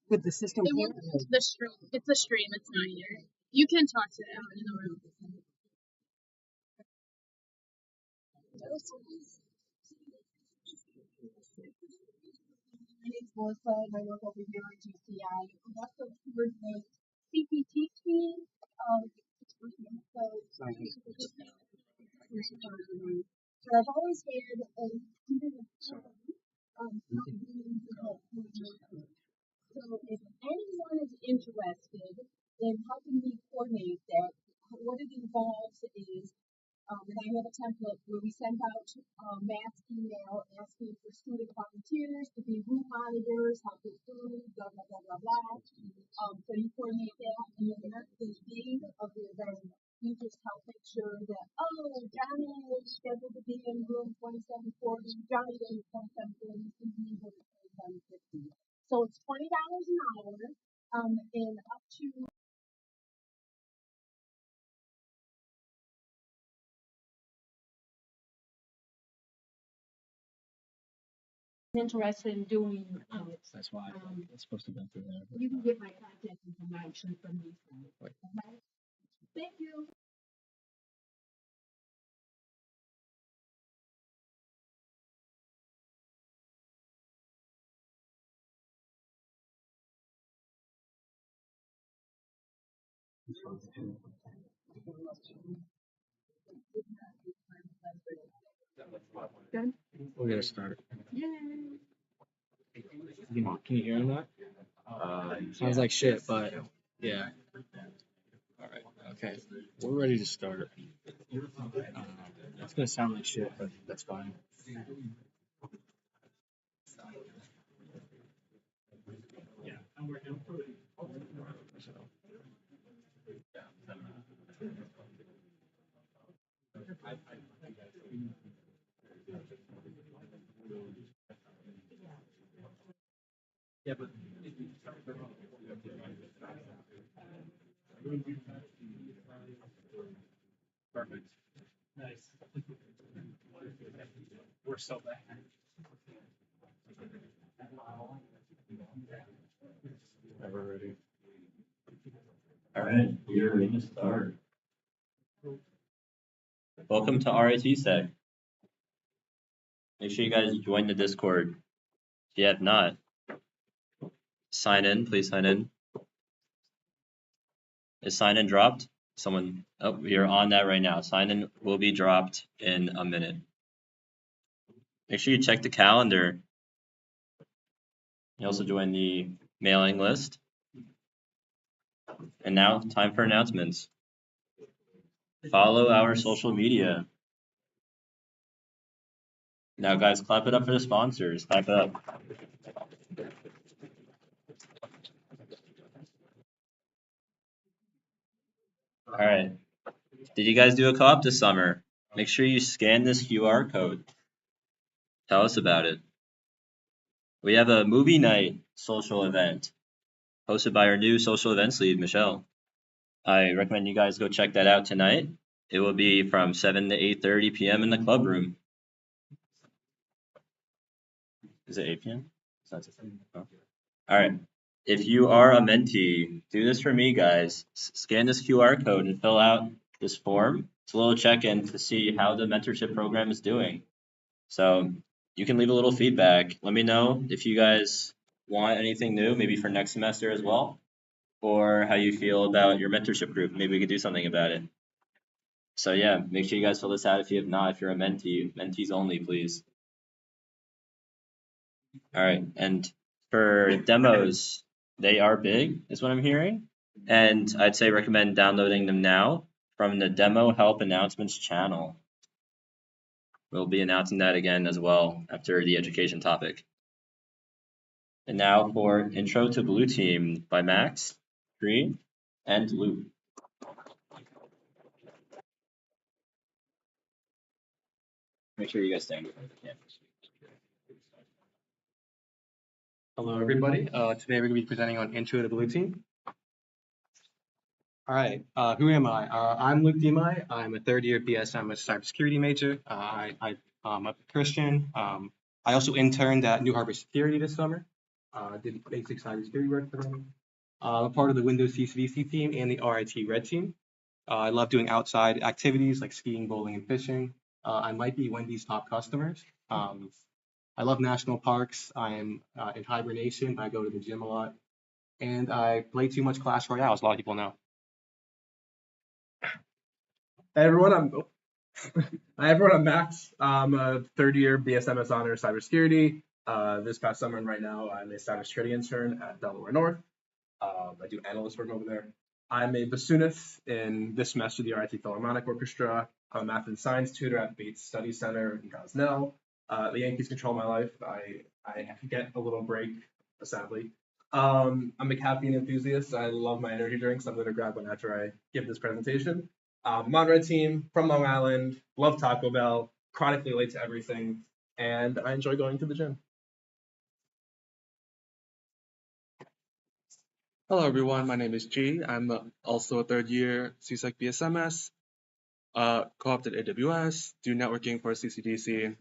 With the system It here? won't the stream. It's a stream. It's not here. You can talk to them in the room. My name's Melissa, and I work over here at GCI. I'm also coordinate CPT team. So I've always had a student of so if anyone is interested in helping me coordinate that, what it involves is and I have a template where we send out mass email asking for student volunteers to be room monitors, help with food, blah, blah, blah, blah, blah. So you coordinate that, and then the day of the event, you just help make sure that, Johnny is scheduled to be in room 2740, Johnny is in 2740, Susie is in 2750. So it's $20 an hour, and up to interested in doing That's why it's supposed to go through there. you can get my contact information from me. Okay? Thank you. Good. We're gonna start. Yay. Can you hear him that? Sounds like shit, but yeah. Alright, okay. We're ready to start. It's gonna sound like shit, but that's fine. Yeah. Yeah, but perfect. Nice. We're so bad. We're ready. All right, we are ready to start. Welcome to RITSEC. Make sure you guys join the Discord. If you have not, sign in. Please sign in. Is sign in dropped? Someone, oh, you're on that right now. Sign in will be dropped in a minute. Make sure you check the calendar. You also join the mailing list. And now, time for announcements. Follow our social media. Now, guys, clap it up for the sponsors. Clap it up. All right. Did you guys do a co-op this summer? Make sure you scan this QR code. Tell us about it. We have a movie night social event hosted by our new social events lead, Michelle. I recommend you guys go check that out tonight. It will be from 7 to 8:30 p.m. in the club room. Is it 8 p.m.? Oh. All right. If you are a mentee, do this for me, guys. Scan this QR code and fill out this form. It's a little check-in to see how the mentorship program is doing. So you can leave a little feedback. Let me know if you guys want anything new, maybe for next semester as well. or how you feel about your mentorship group. Maybe we could do something about it. So yeah, make sure you guys fill this out if you have not. If you're a mentee, mentees only, please. All right, and for demos, they are big, is what I'm hearing. And I'd say recommend downloading them now from the Demo Help Announcements channel. We'll be announcing that again as well after the education topic. And now for Intro to Blue Team by Max, Green, and Luke. Make sure you guys stand with the cameras. Hello, everybody. Today we're going to be presenting on Intro to Blue Team. All right, who am I? I'm Luke Demai. I'm a third-year BSMS cybersecurity major. I'm a Christian. I also interned at New Harbor Security this summer. Did basic cybersecurity work for them. I'm a part of the Windows CCDC team and the RIT Red team. I love doing outside activities like skiing, bowling, and fishing. I might be Wendy's top customers. I love national parks. I am in hibernation. I go to the gym a lot. And I play too much Clash Royale, as a lot of people know. Hey everyone, I'm Max. I'm a third-year BSMS honors cybersecurity. This past summer and right now, I'm a cybersecurity intern at Delaware North. I do analyst work over there. I'm a bassoonist in this semester the RIT Philharmonic Orchestra. I'm a math and science tutor at Bates Study Center in Gosnell. The Yankees control my life. I get a little break, sadly. I'm a caffeine enthusiast. I love my energy drinks. I'm going to grab one after I give this presentation. I'm on Red Team, from Long Island, love Taco Bell, chronically late to everything, and I enjoy going to the gym. Hello everyone, my name is G. I'm also a third year CSEC BSMS, co-opted AWS, do networking for CCDC,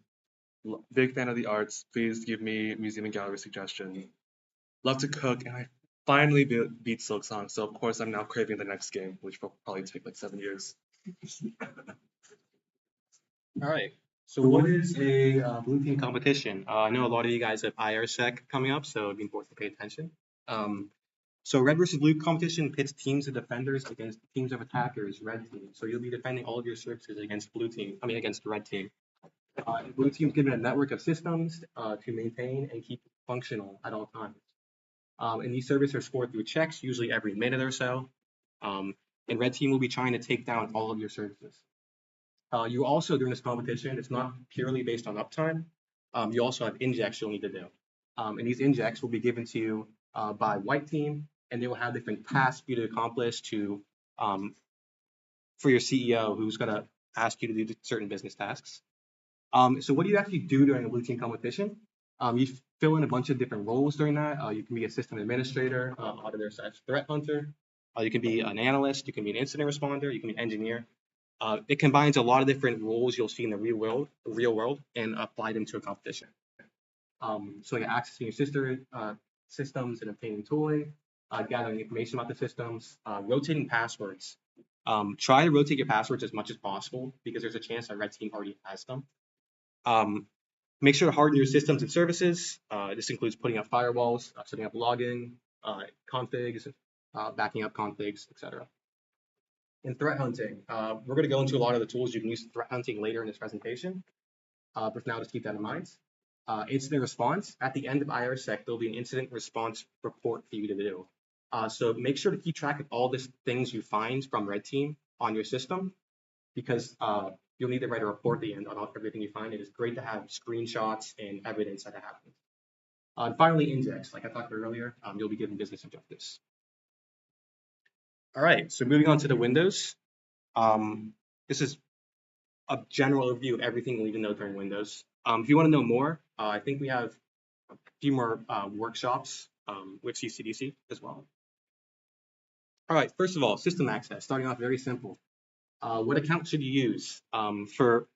big fan of the arts. Please give me museum and gallery suggestions. Love to cook, and I finally beat Silksong, so of course I'm now craving the next game, which will probably take like 7 years. All right. So what is a blue team competition? I know a lot of you guys have RITSEC coming up, so it'd be important to pay attention. So red versus blue competition pits teams of defenders against teams of attackers, red team. So you'll be defending all of your services against against the red team. Blue team's given a network of systems to maintain and keep functional at all times. And these services are scored through checks, usually every minute or so. And red team will be trying to take down all of your services. You also, during this competition, it's not purely based on uptime. You also have injects you'll need to do. And these injects will be given to you by white team, and they will have different tasks for you to accomplish for your CEO, who's going to ask you to do certain business tasks. So what do you actually do during a blue team competition? You fill in a bunch of different roles during that. You can be a system administrator, auditor/threat hunter. You can be an analyst. You can be an incident responder. You can be an engineer. It combines a lot of different roles you'll see in the real world, and apply them to a competition. So like accessing your sister systems and obtaining tooling, gathering information about the systems, rotating passwords. Try to rotate your passwords as much as possible because there's a chance that red team already has them. Make sure to harden your systems and services. This includes putting up firewalls, setting up logging, configs, backing up configs, etc. In threat hunting, we're going to go into a lot of the tools you can use threat hunting later in this presentation. But for now, just keep that in mind. Incident response. At the end of IRSEC, there'll be an incident response report for you to do. So make sure to keep track of all the things you find from red team on your system, because you'll need to write a report at the end on everything you find. It is great to have screenshots and evidence that it happened. And finally, index. Like I talked about earlier, you'll be given business objectives. All right, so moving on to the Windows. This is a general overview of everything you need to know during Windows. If you want to know more, I think we have a few more workshops with CCDC as well. All right, first of all, system access, starting off very simple. What account should you use? For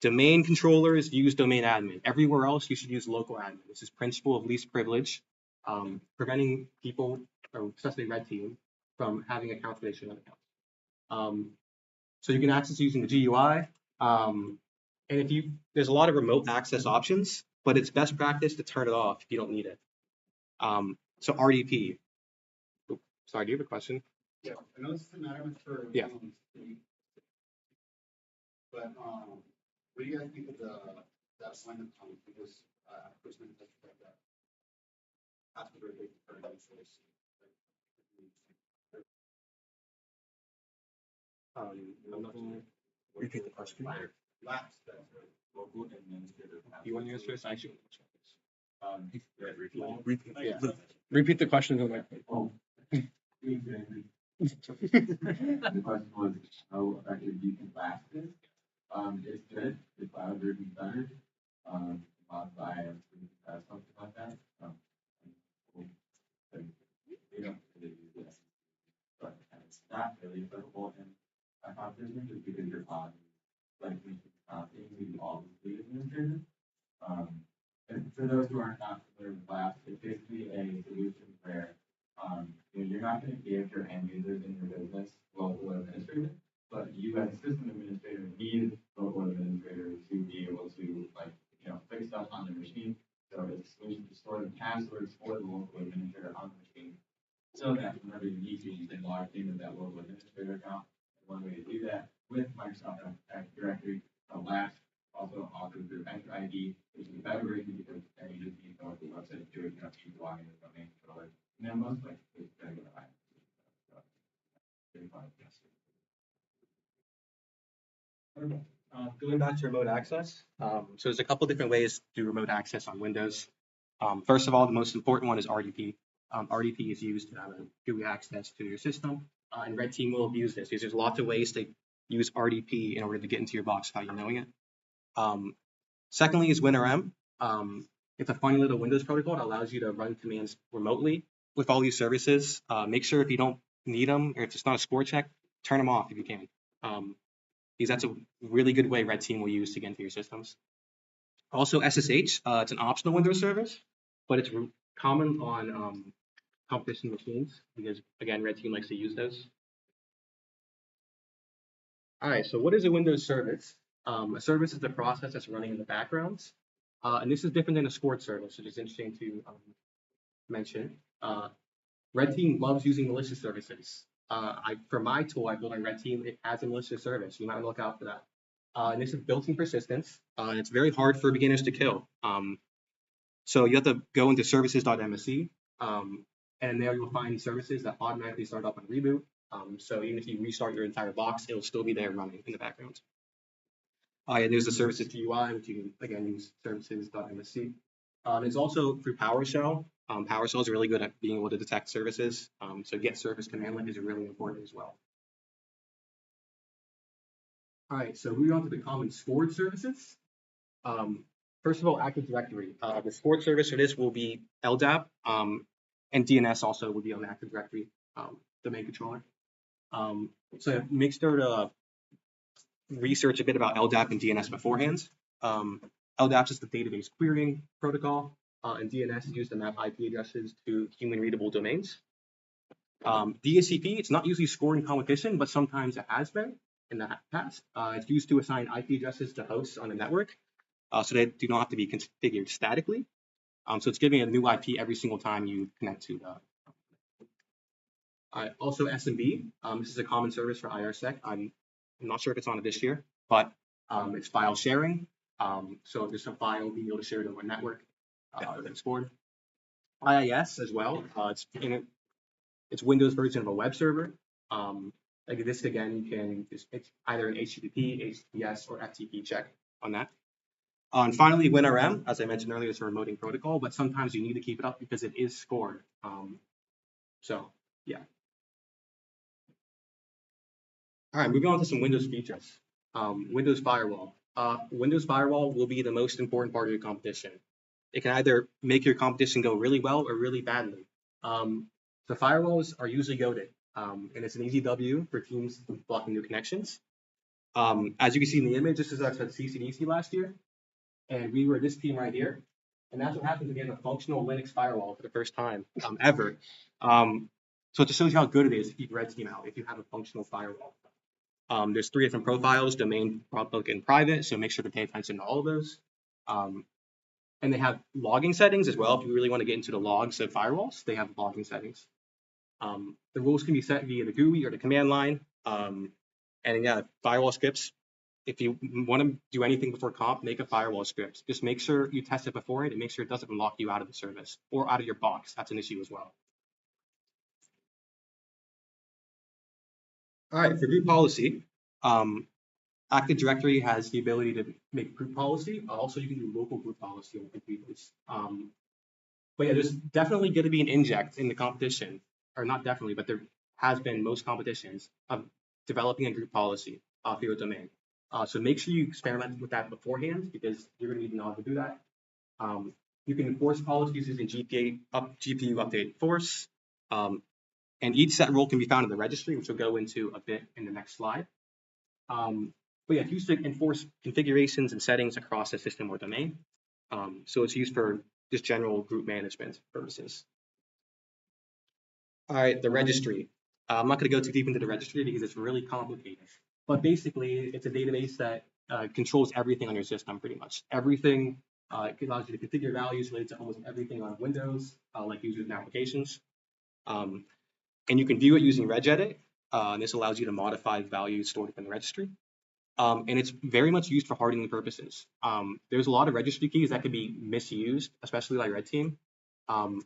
domain controllers, use domain admin. Everywhere else, you should use local admin. This is principle of least privilege, preventing people, or especially red team, from having accounts they shouldn't have accounts. So you can access using the GUI. And there's a lot of remote access options, but it's best practice to turn it off if you don't need it. So RDP. Sorry, do you have a question? Yeah, I know this is an item for. Yeah. But, what do you guys think of that appointment time? Because, personally, that's like that. After the date for any choice. I'm not gonna repeat the question. Lapse that local administrator. You want to answer this? I actually want to Repeat the question to my. Oh. The question was, how effective do you think lapse is? It's good, the cloud version better, by something like that. They don't really use this, but it's not really applicable in a competition just because you're on, like, you all the administrators. And for those who are not familiar with labs, it's basically a solution where, you're not going to give your end users in your business local administrators, but you as a system administrator need local administrators to be able to, like, fix stuff on the machine. So it's a solution to store the passwords for the local administrator on the machine. So that whenever you need to, you can log into that local administrator account. And one way to do that with Microsoft Active Directory, Labs also offers through Enter ID, which is a better version because then you just need to go to the website to do it, you don't need to log into the domain controller. And then most likely it's going to go to Going back to remote access, so there's a couple different ways to do remote access on Windows. First of all, the most important one is RDP. RDP is used to have a GUI access to your system, and Red Team will use this because there's lots of ways to use RDP in order to get into your box without you knowing it. Secondly is WinRM. It's a funny little Windows protocol that allows you to run commands remotely with all these services. Make sure if you don't need them or if it's not a score check, turn them off if you can. Because that's a really good way Red Team will use to get into your systems. Also SSH, it's an optional Windows service, but it's common on competition machines because, again, Red Team likes to use those. All right, so what is a Windows service? A service is a process that's running in the background, and this is different than a scored service, which is interesting to mention. Red Team loves using malicious services. For my tool I built on Red Team, it has a malicious service. You might want to look out for that. And this is built-in persistence, and it's very hard for beginners to kill. So you have to go into services.msc, and there you'll find services that automatically start up on reboot. So even if you restart your entire box, it'll still be there running in the background. And there's the services GUI, which you can, again, use services.msc. It's also through PowerShell. PowerShell is really good at being able to detect services. So get service command line is really important as well. All right, so moving on to the common scored services. First of all, Active Directory. The scored service for this will be LDAP, and DNS also would be on the Active Directory domain controller. So make sure to research a bit about LDAP and DNS beforehand. LDAP is the database querying protocol, and DNS is used to map IP addresses to human-readable domains. DHCP, it's not usually scored in competition, but sometimes it has been in the past. It's used to assign IP addresses to hosts on a network, so they do not have to be configured statically. So it's giving a new IP every single time you connect to the. Also SMB, this is a common service for RITSEC. I'm not sure if it's on it this year, but it's file sharing. So if there's a file, being able to share it over a network, that's scored. IIS as well. It's Windows version of a web server. Like this again, you can it's either an HTTP, HTTPS, or FTP check on that. And finally, WinRM, as I mentioned earlier, is a remoting protocol, but sometimes you need to keep it up because it is scored. So yeah. All right, moving on to some Windows features. Windows Firewall. Windows Firewall will be the most important part of your competition. It can either make your competition go really well or really badly. The firewalls are usually goated, and it's an easy W for teams blocking new connections. As you can see in the image, this is us at CCDC last year, and we were this team right here. And that's what happens when you have a functional Linux firewall for the first time ever. So it just shows you how good it is to keep Red Team out if you have a functional firewall. There's 3 different profiles: domain, public, and private. So make sure to pay attention to all of those. And they have logging settings as well. If you really want to get into the logs of firewalls, they have logging settings. The rules can be set via the GUI or the command line. And yeah, firewall scripts. If you want to do anything before comp, make a firewall script. Just make sure you test it before it and make sure it doesn't lock you out of the service or out of your box. That's an issue as well. All right, for group policy, Active Directory has the ability to make group policy. Also, you can do local group policy on computers. But yeah, there's definitely going to be an inject in the competition, or not definitely, but there has been most competitions of developing a group policy for your domain. So make sure you experiment with that beforehand because you're going to need to know how to do that. You can enforce policies using GPU update force. And each set rule can be found in the registry, which we'll go into a bit in the next slide. But yeah, it's used to enforce configurations and settings across a system or domain. So it's used for just general group management purposes. All right, the registry. I'm not going to go too deep into the registry because it's really complicated. But basically, it's a database that controls everything on your system, pretty much. Everything. It allows you to configure values related to almost everything on Windows, like users and applications. And you can view it using regedit. And this allows you to modify values stored within the registry. And it's very much used for hardening purposes. There's a lot of registry keys that could be misused, especially by Red Team, and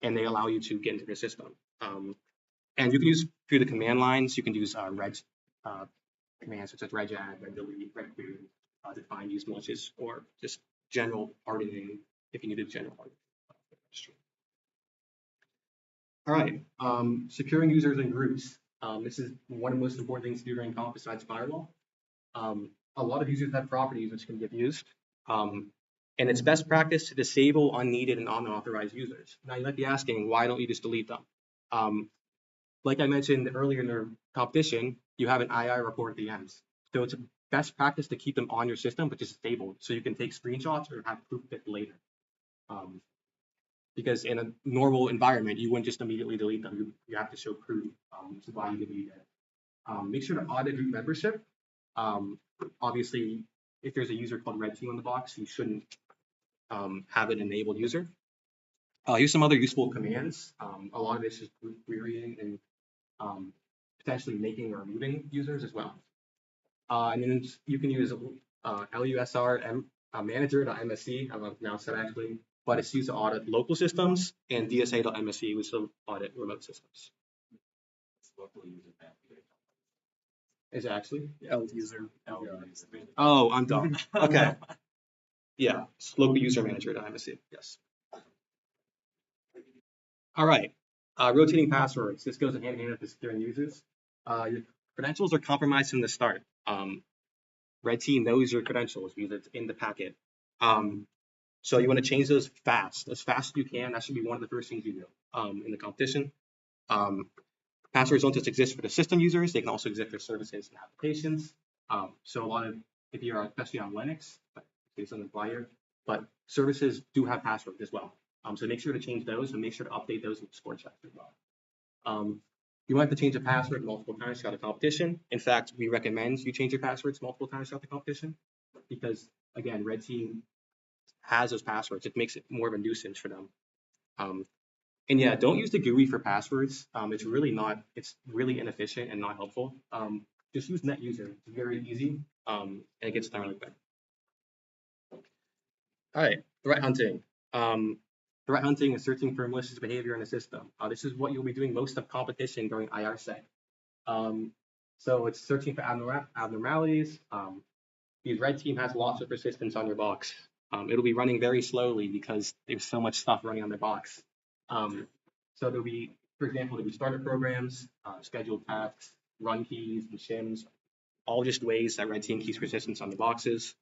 they allow you to get into the system. And you can use through the command lines. You can use reg commands such as regadd, regdelete, regquery to find use malicious or just general hardening if you need to do general hardening. All right, securing users and groups. This is one of the most important things to do during comp besides firewall. A lot of users have properties which can get used. And it's best practice to disable unneeded and unauthorized users. Now you might be asking, why don't you just delete them? Like I mentioned earlier in the competition, you have an II report at the end. So it's best practice to keep them on your system, but just disabled so you can take screenshots or have proof of it later. Because in a normal environment, you wouldn't just immediately delete them. You have to show proof to why you delete it. Make sure to audit group membership. Obviously, if there's a user called Red Team on the box, you shouldn't have an enabled user. Here's some other useful commands. A lot of this is group querying and potentially making or removing users as well. And then you can use LUSR manager.msc. I don't know if now said actually, but it's used to audit local systems, and DSA.msc, which will audit remote systems. Is it actually? user. Oh, I'm dumb. Okay. Yeah, it's local user manager.msc. Yes. All right. Rotating passwords. This goes hand in hand with securing users. Your credentials are compromised from the start. Red Team knows your credentials because it's in the packet. So you want to change those fast as you can. That should be one of the first things you do in the competition. Passwords don't just exist for the system users; they can also exist for services and applications. So a lot of, if you're especially on Linux, but it doesn't apply here, but services do have passwords as well. So make sure to change those and make sure to update those in the score checks as well. You might have to change a password multiple times throughout the competition. In fact, we recommend you change your passwords multiple times throughout the competition because, again, Red Team has those passwords. It makes it more of a nuisance for them. And yeah, don't use the GUI for passwords. It's really inefficient and not helpful. Just use NetUser. It's very easy and it gets done really quick. All right, threat hunting. Threat hunting is searching for malicious behavior in the system. This is what you'll be doing most of competition during RITSEC. So it's searching for abnormalities. Because Red Team has lots of persistence on your box. It'll be running very slowly because there's so much stuff running on their box. So there'll be, for example, there'll be startup programs, scheduled tasks, run keys, and shims, all just ways that Red Team keeps persistence on the boxes.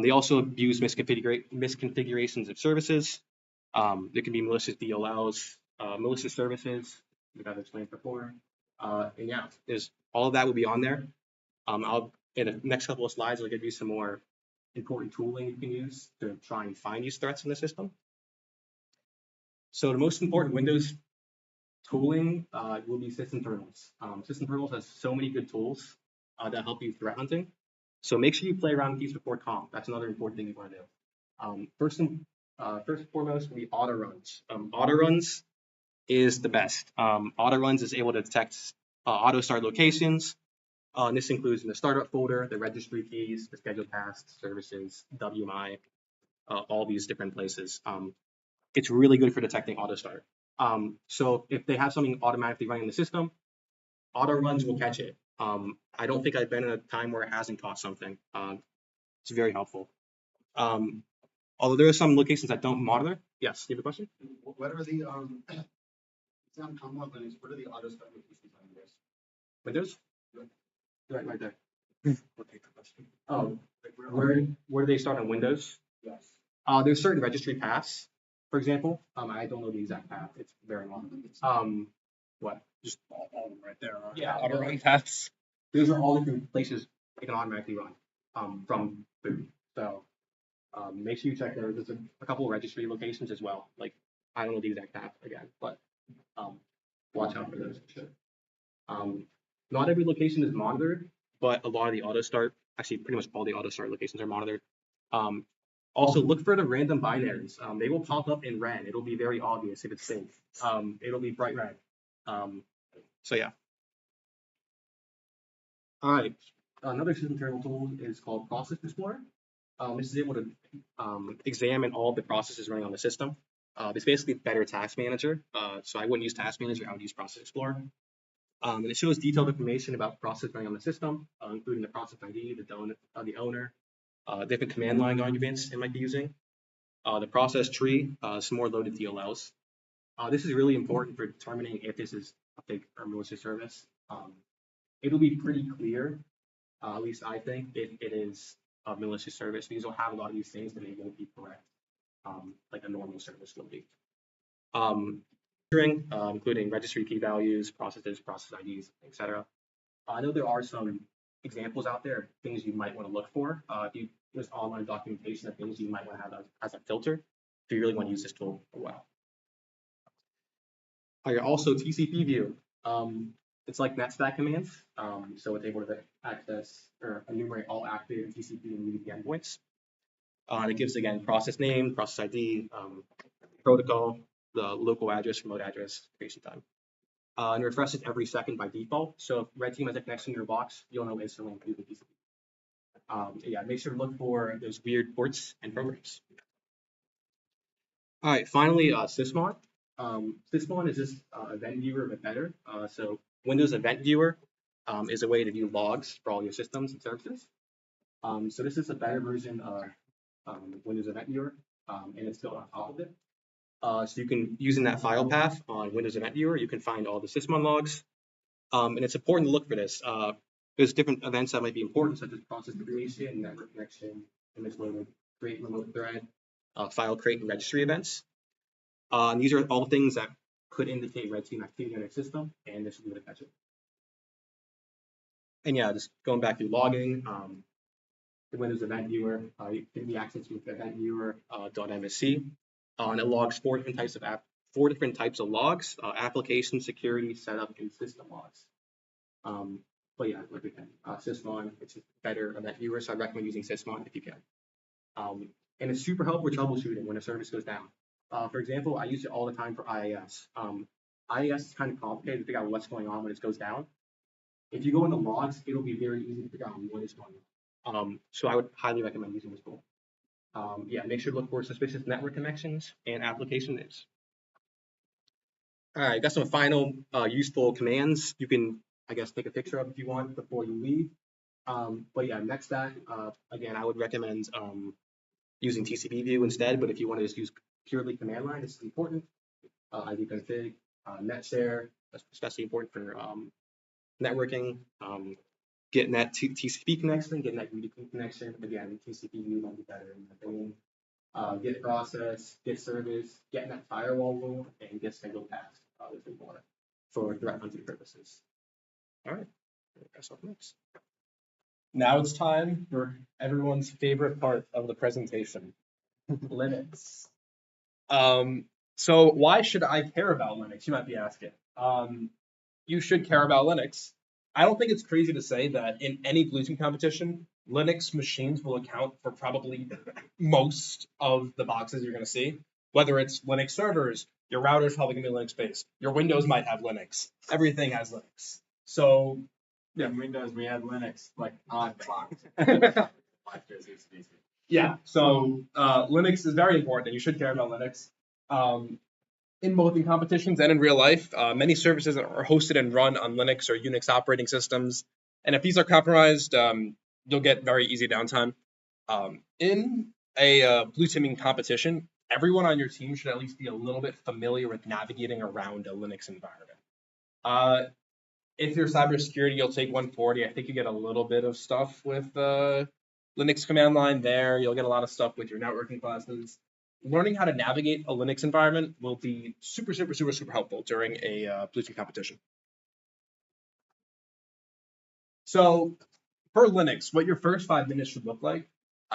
They also abuse misconfigurations of services. There can be malicious DLLs, malicious services, like I've explained before. And yeah, all of that will be on there. In the next couple of slides, I'll give you some more important tooling you can use to try and find these threats in the system. So the most important Windows tooling will be System Terminals. System Terminals has so many good tools that help you threat hunting. So make sure you play around with these before comp. That's another important thing you want to do. First and foremost will be auto runs. Auto runs is the best. Auto runs is able to detect auto start locations. And this includes in the startup folder, the registry keys, the scheduled tasks, services, WMI, all these different places. It's really good for detecting auto start. So if they have something automatically running in the system, auto runs will catch it. I don't think I've been in a time where it hasn't caught something. It's very helpful. Although there are some locations that don't monitor. Yes, you have a question? What are the it's on Commonwealth Linux, what are the auto start locations on this? Windows? Right there. We'll take the question. Oh, Like, where do they start on Windows? Yes. There's certain registry paths, for example. I don't know the exact path. It's very long. What? Just All of them right there are Yeah. auto run paths. those are all different places they can automatically run from boot. So make sure you check there. There's a couple of registry locations as well. Like I don't know the exact path again, but watch out for those for sure. Not every location is monitored, but a lot of the auto start, actually pretty much all the auto start locations are monitored. Also look for the random binaries. They will pop up in red. It'll be very obvious if it's synced. It'll be bright red. So yeah. All right. Another system internal tool is called Process Explorer. This is able to examine all the processes running on the system. It's basically a better task manager. So I wouldn't use task manager. I would use Process Explorer. And it shows detailed information about process running on the system, including the process ID, the owner, different command line arguments it might be using, the process tree, some more loaded DLLs. This is really important for determining if this is a fake or malicious service. It'll be pretty clear, at least I think, if it is a malicious service because you'll have a lot of these things that they won't be correct, like a normal service will be. Including registry key values, processes, process IDs, etc. I know there are some examples out there of things you might want to look for. If you there's online documentation of things you might want to have as a filter if you really want to use this tool for a while. Also TCP view. It's like netstack commands, so it's able to access or enumerate all active TCP and UDP endpoints. And it gives again process name, process ID, protocol, the local address, remote address, creation time. And refreshes every second by default. So if red team has a connection to your box, you'll know instantly when using TCP. Yeah, make sure to look for those weird ports and programs. All right, finally, Sysmon. Sysmon is just event viewer but better. So Windows Event Viewer is a way to view logs for all your systems and services. So this is a better version of Windows Event Viewer, and it's built on top of it. So you can, using that file path on Windows Event Viewer, you can find all the Sysmon logs. And it's important to look for this. There's different events that might be important, such as process creation, network connection, image loaded, create remote thread, file create and registry events. And these are all things that could indicate red team activity on your system, and this will be able to catch it. And yeah, just going back to logging, the Windows Event Viewer, you can be accessed with Event Viewer .msc, and it logs four different types of logs: application, security, setup, and system logs. But yeah, like again, Sysmon, it's a better event viewer, so I recommend using Sysmon if you can. And it's super helpful for troubleshooting when a service goes down. For example, I use it all the time for IIS. IIS is kind of complicated to figure out what's going on when it goes down. If you go into logs, it'll be very easy to figure out what is going on. So I would highly recommend using this tool. Yeah, make sure to look for suspicious network connections and application names. All right, got some final useful commands you can, I guess, take a picture of if you want before you leave. But yeah, netstack, again, I would recommend using TCP view instead, but if you want to just use purely command line, this is important. ID config, net share, that's especially important for networking. Get net TCP connection, get net UDP connection. Again, TCP view might be better in my opinion. Get process, get service, get net firewall rule, and get scheduled tasks. This is important for threat hunting purposes. All right, that's all next. Now it's time for everyone's favorite part of the presentation, Linux. So why should I care about Linux? You might be asking. You should care about Linux. I don't think it's crazy to say that in any blue team competition, Linux machines will account for probably most of the boxes you're going to see, whether it's Linux servers, your router is probably gonna be Linux based. Your Windows might have Linux. Everything has Linux. So In Windows, we had Linux, like on clock. yeah, so Linux is very important, and you should care about Linux. In both in competitions and in real life, many services are hosted and run on Linux or Unix operating systems, and if these are compromised, you'll get very easy downtime. In a blue teaming competition, everyone on your team should at least be a little bit familiar with navigating around a Linux environment. If you're cybersecurity, you'll take 140. I think you get a little bit of stuff with Linux command line there. You'll get a lot of stuff with your networking classes. Learning how to navigate a Linux environment will be super helpful during a blue team competition. So for Linux, what your first 5 minutes should look like,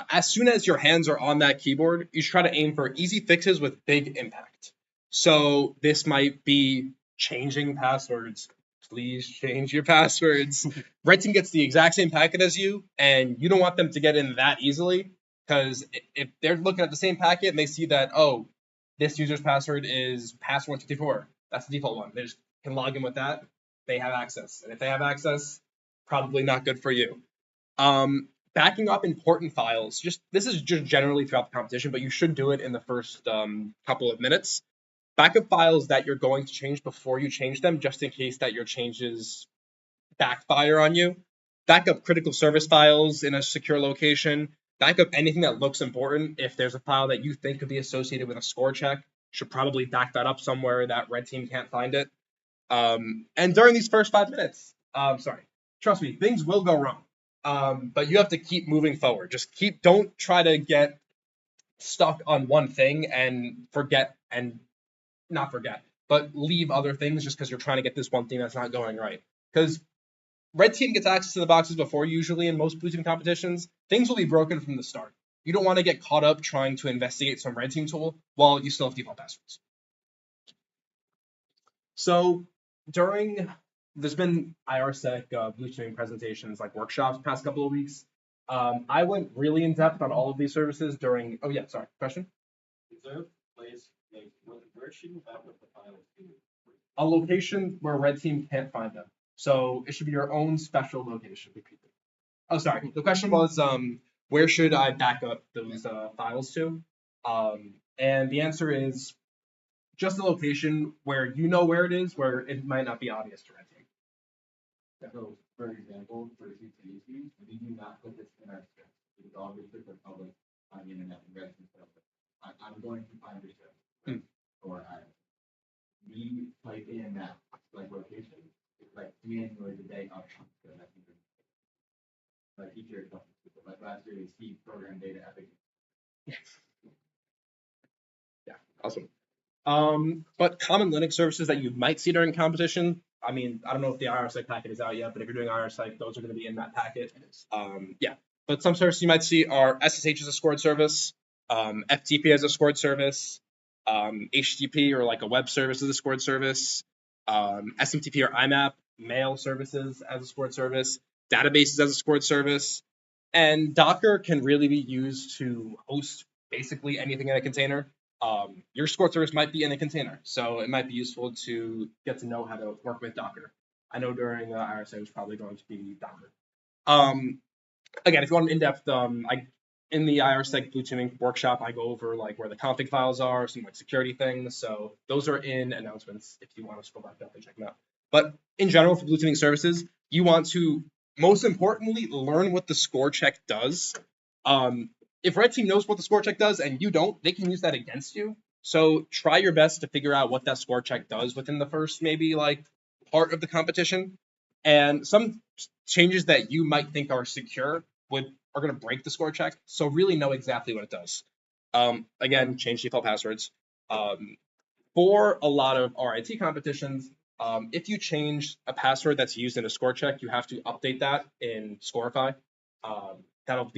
as soon as your hands are on that keyboard, you should try to aim for easy fixes with big impact. So this might be changing passwords. Please change your passwords. Red team gets the exact same packet as you, and you don't want them to get in that easily, because if they're looking at the same packet and they see that, oh, this user's password is pass154, that's the default one. They just can log in with that. They have access. And if they have access, probably not good for you. Backing up important files, this is just generally throughout the competition, but you should do it in the first couple of minutes. Backup files that you're going to change before you change them, just in case that your changes backfire on you. Backup critical service files in a secure location. Backup anything that looks important. If there's a file that you think could be associated with a score check, you should probably back that up somewhere that red team can't find it. And during these first 5 minutes, trust me, things will go wrong. But you have to keep moving forward. Don't try to get stuck on one thing and but leave other things just because you're trying to get this one thing that's not going right. Because red team gets access to the boxes before usually in most blue team competitions. Things will be broken from the start. You don't want to get caught up trying to investigate some red team tool while you still have default passwords. So there's been IRSEC blue teaming presentations, like workshops, past couple of weeks. I went really in depth on all of these services during. Oh yeah, sorry. Question. Is there a place where should you have the files be? A location where red team can't find them. So it should be your own special location. Oh, sorry. The question was, where should I back up those files to? And the answer is just a location where you know where it is, where it might not be obvious to red team. So, for example, for CCDC, we do not put this in our script. It's all listed for public on the internet and red team stuff. I'm going to find your script. Or we type in that location. It's like manually the day up. Like each year, like last year, we program data epic. Yeah, awesome. But common Linux services that you might see during competition. I mean, I don't know if the IRSEC packet is out yet, but if you're doing IRSEC, those are going to be in that packet. Yeah, but some services you might see are SSH as a scored service, FTP as a scored service, HTTP or like a web service as a scored service, SMTP or IMAP, mail services as a scored service, databases as a scored service, and Docker can really be used to host basically anything in a container. Your scored service might be in a container, so it might be useful to get to know how to work with Docker. I know during IRSA it was probably going to be Docker. Again, if you want an in-depth, in the IRSEC blue teaming workshop, I go over like where the config files are, some like security things. So those are in announcements if you want to scroll back up and check them out. But in general, for blue teaming services, you want to most importantly learn what the score check does. If red team knows what the score check does and you don't, they can use that against you. So try your best to figure out what that score check does within the first maybe like part of the competition. And some changes that you might think are secure are going to break the score check. So really know exactly what it does. Again, change default passwords. For a lot of RIT competitions, if you change a password that's used in a score check, you have to update that in Scoreify. That'll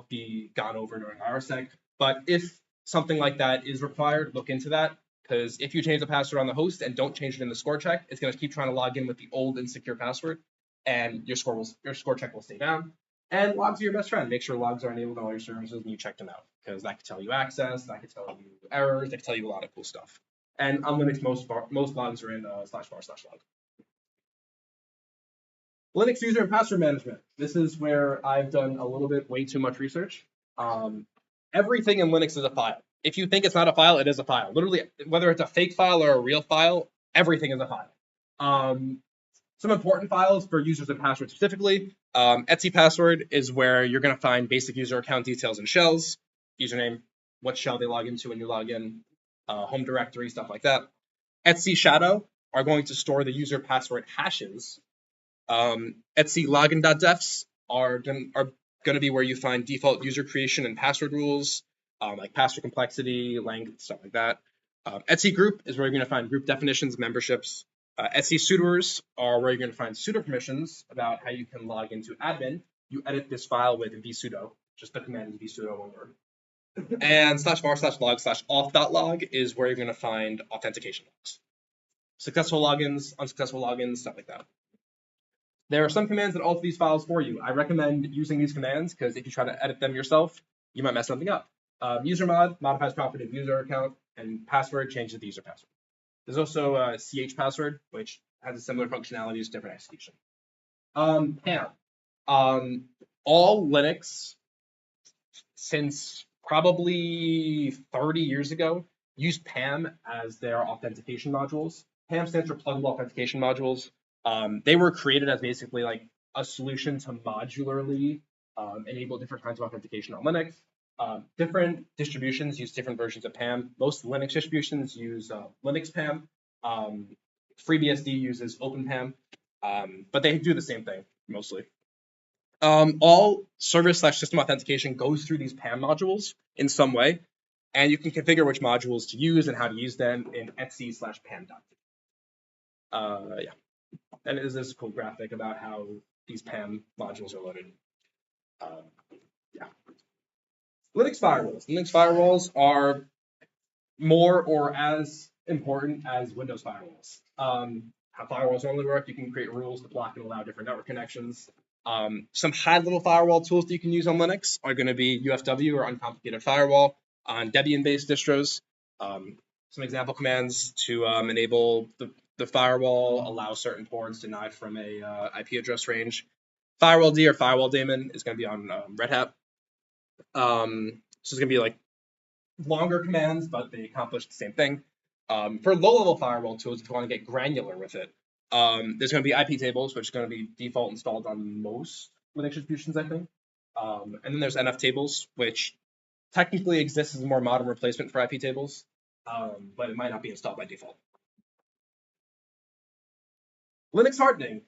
be gone over during IRSEC. But if something like that is required, look into that, because if you change the password on the host and don't change it in the score check, it's going to keep trying to log in with the old insecure password, and your score check will stay down. And logs are your best friend. Make sure logs are enabled on all your services and you check them out, because that could tell you access, that could tell you errors, that could tell you a lot of cool stuff. And on Linux, most logs are in /var/log. Linux user and password management. This is where I've done a little bit way too much research. Everything in Linux is a file. If you think it's not a file, it is a file. Literally, whether it's a fake file or a real file, everything is a file. Some important files for users and passwords specifically. Etsy password is where you're going to find basic user account details and shells, username, what shell they log into when you log in, home directory, stuff like that. Etsy shadow are going to store the user password hashes. Etsy login.defs are going to be where you find default user creation and password rules, like password complexity, length, stuff like that. Etsy group is where you're going to find group definitions, memberships. Etsy sudoers are where you're going to find sudo permissions about how you can log into admin. You edit this file with vsudo, just the command vsudo one word. And /var/log/auth.log is where you're going to find authentication logs. Successful logins, unsuccessful logins, stuff like that. There are some commands that alter these files for you. I recommend using these commands because if you try to edit them yourself, you might mess something up. User mod modifies property of user account, and password changes the user password. There's also ch password, which has a similar functionality as different execution. PAM. All Linux since probably 30 years ago use PAM as their authentication modules. PAM stands for pluggable authentication modules. They were created as basically like a solution to modularly enable different kinds of authentication on Linux. Different distributions use different versions of PAM. Most Linux distributions use Linux PAM. FreeBSD uses OpenPAM, but they do the same thing mostly. All service/system authentication goes through these PAM modules in some way, and you can configure which modules to use and how to use them in etsy/pam.tv. Yeah, and it is this cool graphic about how these PAM modules are loaded. Yeah. Linux firewalls. Linux firewalls are more or as important as Windows firewalls. How firewalls normally work, you can create rules to block and allow different network connections. Some high-level firewall tools that you can use on Linux are going to be UFW or uncomplicated firewall on Debian-based distros. Some example commands to enable the firewall, allow certain ports denied from a IP address range. Firewall D or firewall daemon is going to be on Red Hat. So it's going to be like longer commands, but they accomplish the same thing. For low-level firewall tools, if you want to get granular with it, there's going to be IP tables, which is going to be default installed on most Linux distributions, I think. And then there's NF tables, which technically exists as a more modern replacement for IP tables, but it might not be installed by default. Linux hardening.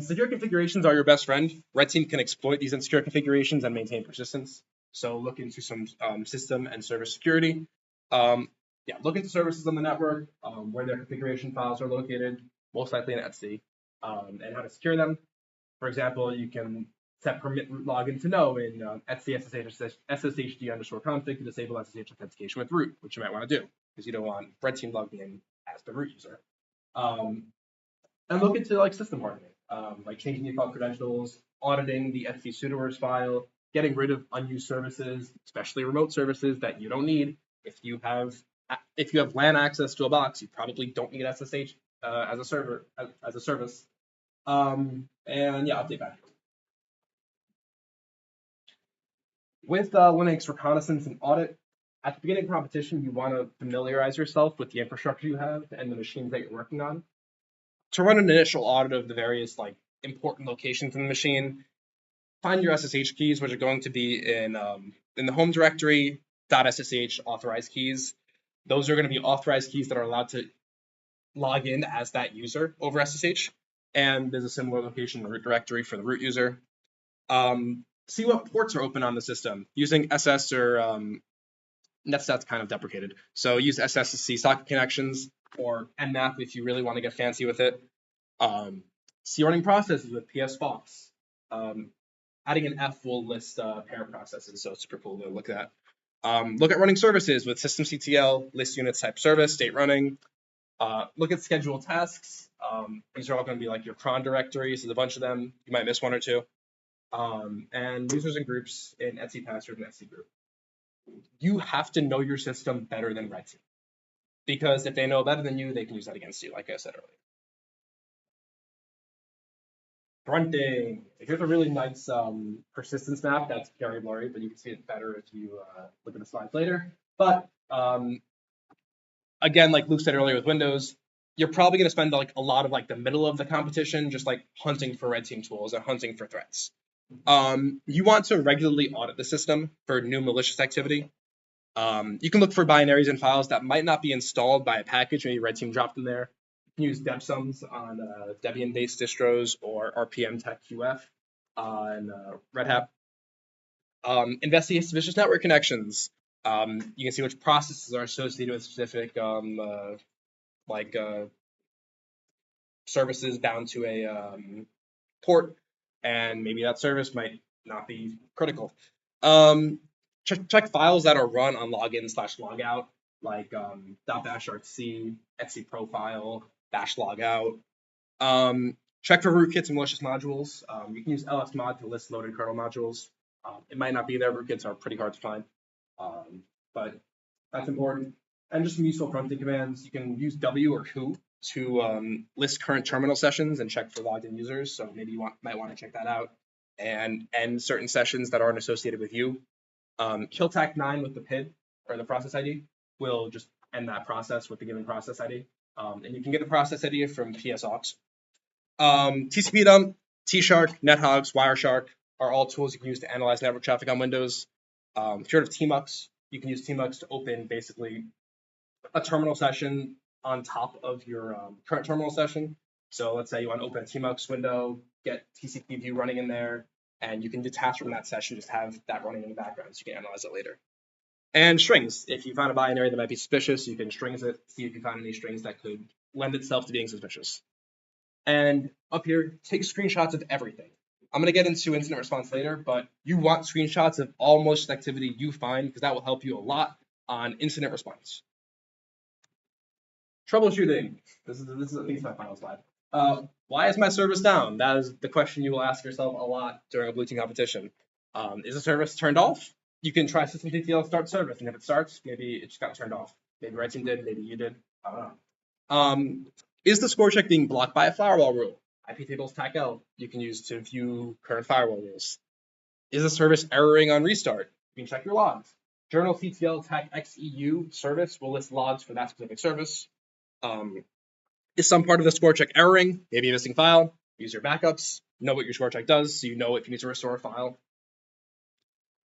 Secure configurations are your best friend. Red Team can exploit these insecure configurations and maintain persistence. So look into some system and service security. Yeah, look into services on the network, where their configuration files are located, most likely in Etsy, and how to secure them. For example, you can set permit root login to no in Etsy sshd_config to disable SSH authentication with root, which you might want to do because you don't want Red Team logging in as the root user. And look into like system hardening, like changing default credentials, auditing the Etsy sudoers file, getting rid of unused services, especially remote services that you don't need. If you have LAN access to a box, you probably don't need SSH as a server as a service. And yeah, update back. With Linux reconnaissance and audit, at the beginning of competition, you want to familiarize yourself with the infrastructure you have and the machines that you're working on. To run an initial audit of the various like important locations in the machine, find your SSH keys, which are going to be in the home directory .ssh authorized keys. Those are going to be authorized keys that are allowed to log in as that user over SSH. And there's a similar location in the root directory for the root user. See what ports are open on the system. Using SS or netstats kind of deprecated. So use SS to see socket connections, or nmap if you really want to get fancy with it. See running processes with psfox. Adding an F will list pair processes, so it's super cool to look at. Look at running services with systemctl, list units type service, state running. Look at scheduled tasks. These are all going to be like your cron directories. There's a bunch of them. You might miss one or two. and users and groups in Etsy password and Etsy group. You have to know your system better than Red Team, because if they know better than you, they can use that against you, like I said earlier. Grunting. Here's a really nice persistence map that's very blurry, but you can see it better if you look at the slides later. But again, like Luke said earlier with Windows, you're probably going to spend like a lot of like the middle of the competition just like hunting for red team tools and hunting for threats. You want to regularly audit the system for new malicious activity. You can look for binaries and files that might not be installed by a package, maybe red team dropped in there. You can use debsums on Debian-based distros or RPM Tech QF on Red Hat. Investigate suspicious network connections. You can see which processes are associated with specific services bound to a port, and maybe that service might not be critical. Check files that are run on login/logout, like .bashrc, Etsy profile, --logout. Check for rootkits and malicious modules. You can use lsmod to list loaded kernel modules. It might not be there. Rootkits are pretty hard to find, but that's important. And just some useful prompting commands. You can use W or who to list current terminal sessions and check for logged in users. So maybe you might want to check that out and end certain sessions that aren't associated with you. Killtac9 with the PID or the process ID will just end that process with the given process ID. And you can get the process ID from PSOX. TCP dump, T-Shark, NetHogs, Wireshark are all tools you can use to analyze network traffic on Windows. If you're heard of Tmux, you can use Tmux to open basically a terminal session on top of your current terminal session. So let's say you want to open a Tmux window, get TCP view running in there, and you can detach from that session, just have that running in the background so you can analyze it later. And strings. If you find a binary that might be suspicious, you can strings it, see if you find any strings that could lend itself to being suspicious. And up here, take screenshots of everything. I'm going to get into incident response later, but you want screenshots of all malicious activity you find because that will help you a lot on incident response. Troubleshooting. This is at least my final slide. Why is my service down? That is the question you will ask yourself a lot during a blue team competition. Is the service turned off? You can try systemctl start service, and if it starts, maybe it just got turned off. Maybe red team did, maybe you did. I don't know. Is the score check being blocked by a firewall rule? iptables TACL you can use to view current firewall rules. Is the service erroring on restart? You can check your logs. Journal CTL TAC XEU service will list logs for that specific service. Is some part of the score check erroring? Maybe a missing file. Use your backups. Know what your score check does so you know if you need to restore a file.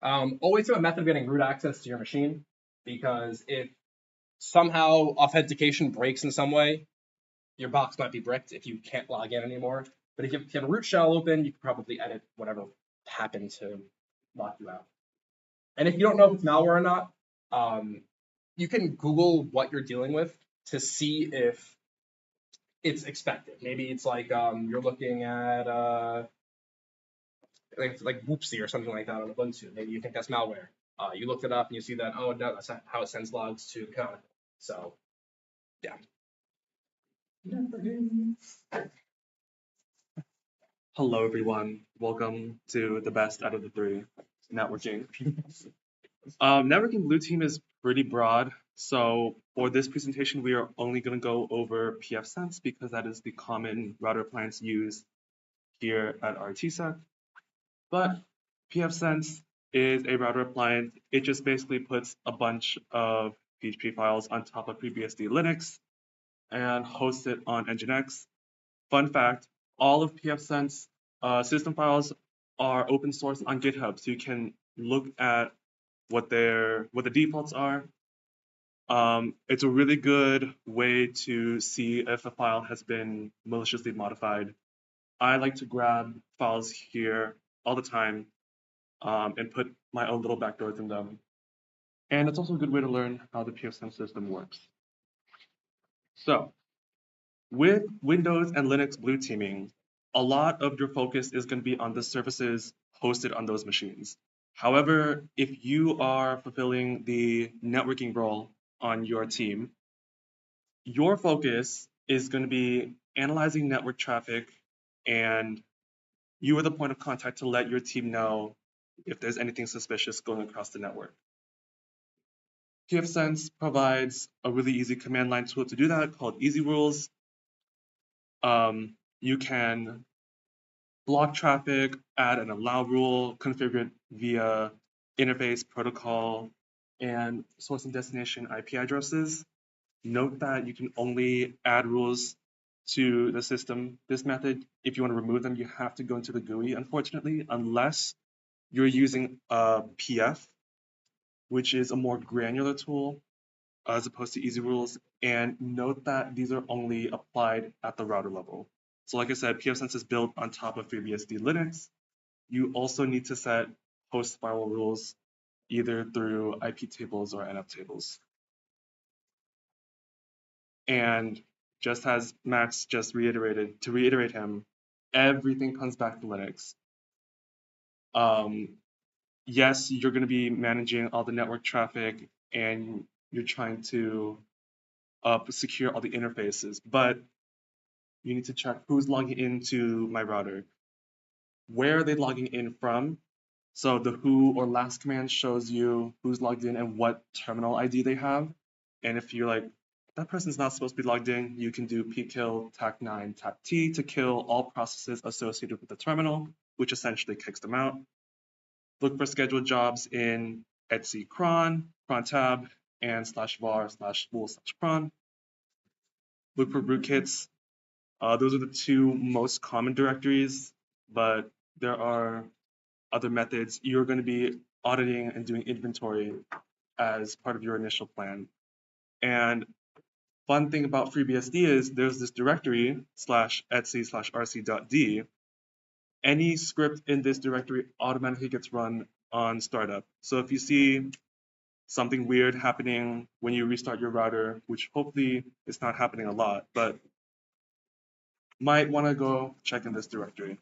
Always have a method of getting root access to your machine, because if somehow authentication breaks in some way, your box might be bricked if you can't log in anymore. But if you have a root shell open, you can probably edit whatever happened to lock you out. And if you don't know if it's malware or not, you can Google what you're dealing with to see if it's expected. Maybe it's like you're looking at like Whoopsie or something like that on Ubuntu. Maybe you think that's malware. You looked it up and you see that, oh no, that's how it sends logs to Canonical. So yeah. Hello, everyone. Welcome to the best out of the three, networking. Networking blue team is pretty broad. So for this presentation, we are only going to go over pfSense because that is the common router appliance used here at RITSEC. But pfSense is a router appliance. It just basically puts a bunch of PHP files on top of FreeBSD Linux and hosts it on Nginx. Fun fact, all of pfSense system files are open source on GitHub, so you can look at what the defaults are. It's a really good way to see if a file has been maliciously modified. I like to grab files here all the time and put my own little backdoors in them. And it's also a good way to learn how the pfSense system works. So, with Windows and Linux blue teaming, a lot of your focus is going to be on the services hosted on those machines. However, if you are fulfilling the networking role on your team, your focus is going to be analyzing network traffic and you are the point of contact to let your team know if there's anything suspicious going across the network. pfSense provides a really easy command line tool to do that called Easy Rules. You can block traffic, add an allow rule, configure it via interface, protocol, and source and destination IP addresses. Note that you can only add rules to the system. This method, if you want to remove them, you have to go into the GUI, unfortunately, unless you're using a PF, which is a more granular tool as opposed to Easy Rules. And note that these are only applied at the router level. So like I said, pfSense is built on top of FreeBSD Linux. You also need to set host firewall rules either through IP tables or NF tables. And just as Max just reiterated, to reiterate him, everything comes back to Linux. Yes, you're going to be managing all the network traffic and you're trying to secure all the interfaces, but you need to check who's logging into my router. Where are they logging in from? So the who or last command shows you who's logged in and what terminal ID they have. And if you're like, that person's not supposed to be logged in, you can do pkill tac9 tapt to kill all processes associated with the terminal, which essentially kicks them out. Look for scheduled jobs in etc cron tab, and /var/bool/cron. Look for rootkits. Those are the two most common directories, but there are other methods. You're going to be auditing and doing inventory as part of your initial plan. And fun thing about FreeBSD is there's this directory /etc/rc.d. Any script in this directory automatically gets run on startup. So if you see something weird happening when you restart your router, which hopefully is not happening a lot, but might want to go check in this directory.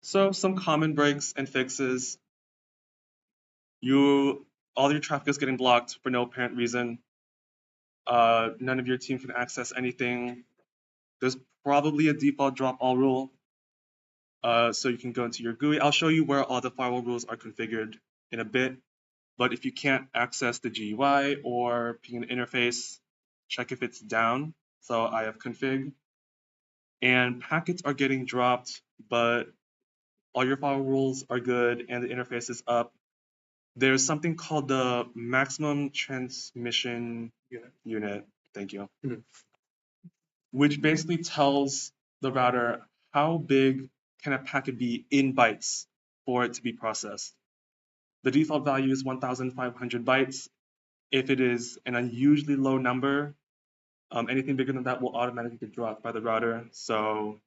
So some common breaks and fixes. All your traffic is getting blocked for no apparent reason. None of your team can access anything. There's probably a default drop all rule. So you can go into your GUI. I'll show you where all the firewall rules are configured in a bit. But if you can't access the GUI or ping an interface, check if it's down. So I have config. And packets are getting dropped, but all your firewall rules are good and the interface is up. There's something called the maximum transmission unit. Thank you. Which basically tells the router how big can a packet be in bytes for it to be processed. The default value is 1,500 bytes. If it is an unusually low number, anything bigger than that will automatically get dropped by the router. So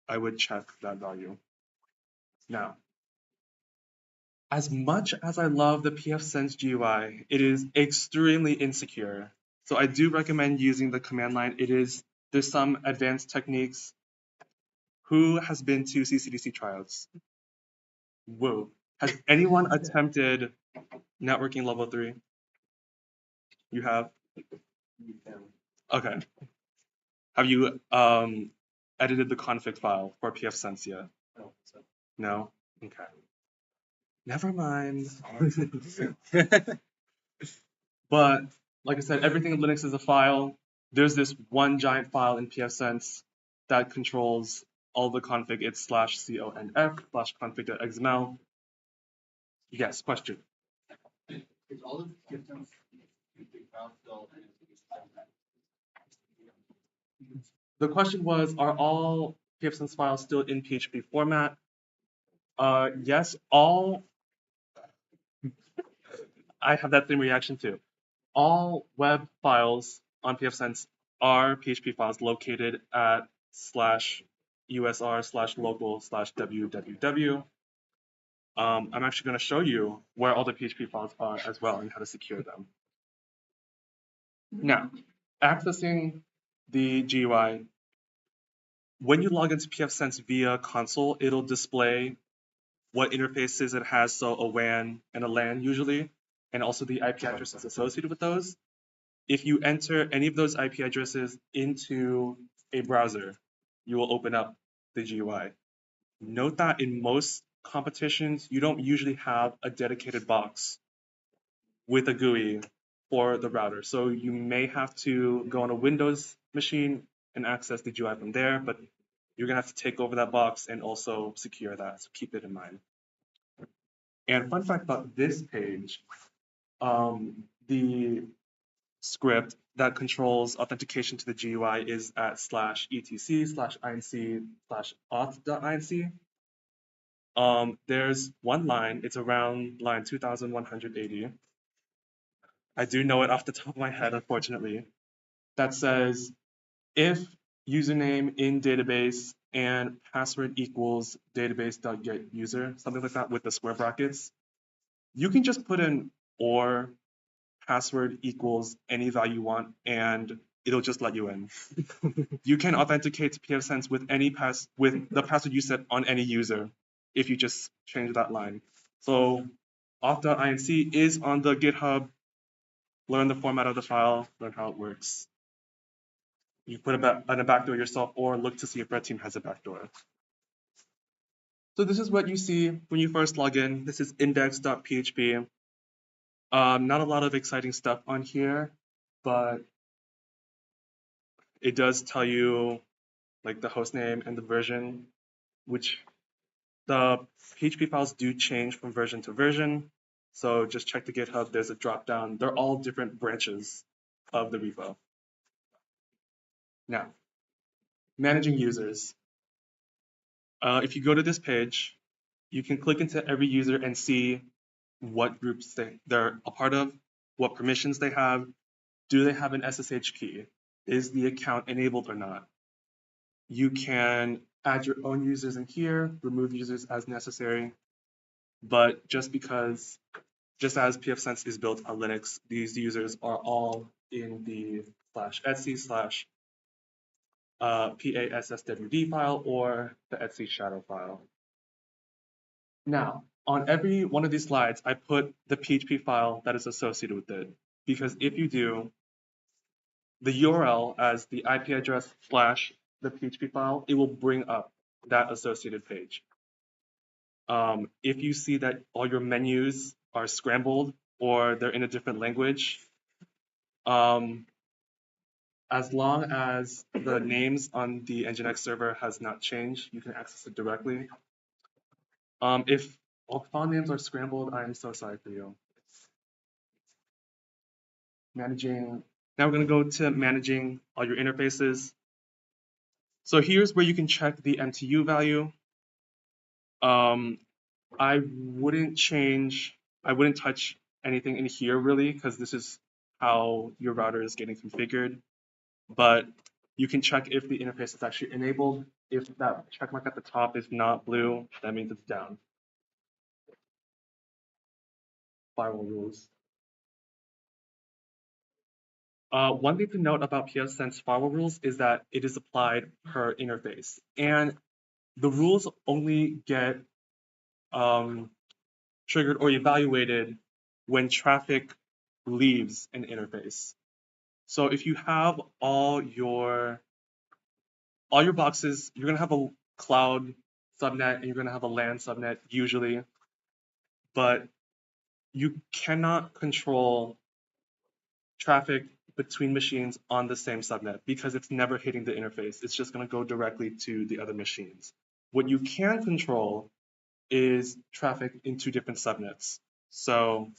I would check that value. Now, as much as I love the pfSense GUI, it is extremely insecure. So I do recommend using the command line. There's some advanced techniques. Who has been to CCDC trials? Whoa. Has anyone attempted networking level 3? You have? Okay. Have you edited the config file for pfSense yet? No? Okay. Never mind. But like I said, everything in Linux is a file. There's this one giant file in pfSense that controls all the config. It's /conf/config.xml. Yes, question. Is all of the pfSense config files still The question was, are all pfSense files still in PHP format? Yes, I have that same reaction too. All web files on pfSense are PHP files located at /usr/local/www. I'm actually going to show you where all the PHP files are as well and how to secure them. Now, accessing the GUI, when you log into pfSense via console, it'll display what interfaces it has, so a WAN and a LAN usually, and also the IP addresses associated with those. If you enter any of those IP addresses into a browser, you will open up the GUI. Note that in most competitions, you don't usually have a dedicated box with a GUI for the router. So you may have to go on a Windows machine and access the GUI from there, but you're gonna have to take over that box and also secure that, so keep it in mind. And fun fact about this page, the script that controls authentication to the GUI is at /etc/inc/auth.inc. There's one line, it's around line 2180. I do know it off the top of my head, unfortunately, that says if username in database and password equals database.getUser, something like that with the square brackets, you can just put in or password equals any value you want and it'll just let you in. You can authenticate to pfSense with with the password you set on any user if you just change that line. So auth.inc is on the GitHub. Learn the format of the file, learn how it works. You put it on a backdoor yourself or look to see if Red Team has a backdoor. So this is what you see when you first log in. This is index.php. Not a lot of exciting stuff on here, but it does tell you like the host name and the version, which the PHP files do change from version to version. So just check the GitHub, there's a drop down. They're all different branches of the repo. Now, managing users. If you go to this page, you can click into every user and see what groups they're a part of, what permissions they have, do they have an SSH key, is the account enabled or not. You can add your own users in here, remove users as necessary, but just as pfSense is built on Linux, these users are all in the /etc/passwd file or the etc shadow file. Now, on every one of these slides, I put the PHP file that is associated with it, because if you do, the URL as the IP address / the PHP file, it will bring up that associated page. If you see that all your menus are scrambled or they're in a different language, as long as the names on the Nginx server has not changed, you can access it directly. If all file names are scrambled, I am so sorry for you. Managing. Now we're going to go to managing all your interfaces. So here's where you can check the MTU value. I wouldn't touch anything in here really, because this is how your router is getting configured. But you can check if the interface is actually enabled. If that check mark at the top is not blue, that means it's down. Firewall rules. One thing to note about pfSense firewall rules is that it is applied per interface, and the rules only get triggered or evaluated when traffic leaves an interface. So if you have all your boxes, you're gonna have a cloud subnet and you're gonna have a LAN subnet usually, but you cannot control traffic between machines on the same subnet because it's never hitting the interface. It's just going to go directly to the other machines. What you can control is traffic into different subnets. So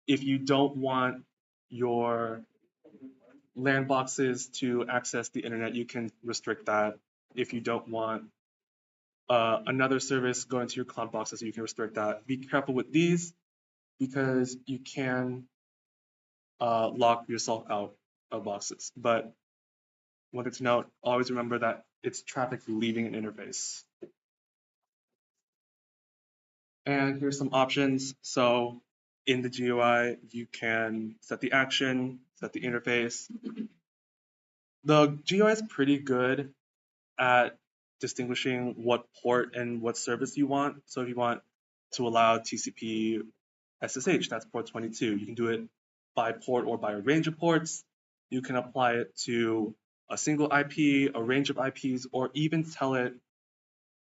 if you don't want your LAN boxes to access the internet, you can restrict that. If you don't want another service going to your cloud boxes, you can restrict that. Be careful with these because you can lock yourself out of boxes. But one thing to note, always remember that it's traffic leaving an interface. And here's some options. So in the GUI, you can set the action, set the interface. The GUI is pretty good at distinguishing what port and what service you want. So if you want to allow TCP SSH, that's port 22. You can do it by port or by a range of ports. You can apply it to a single IP, a range of IPs, or even tell it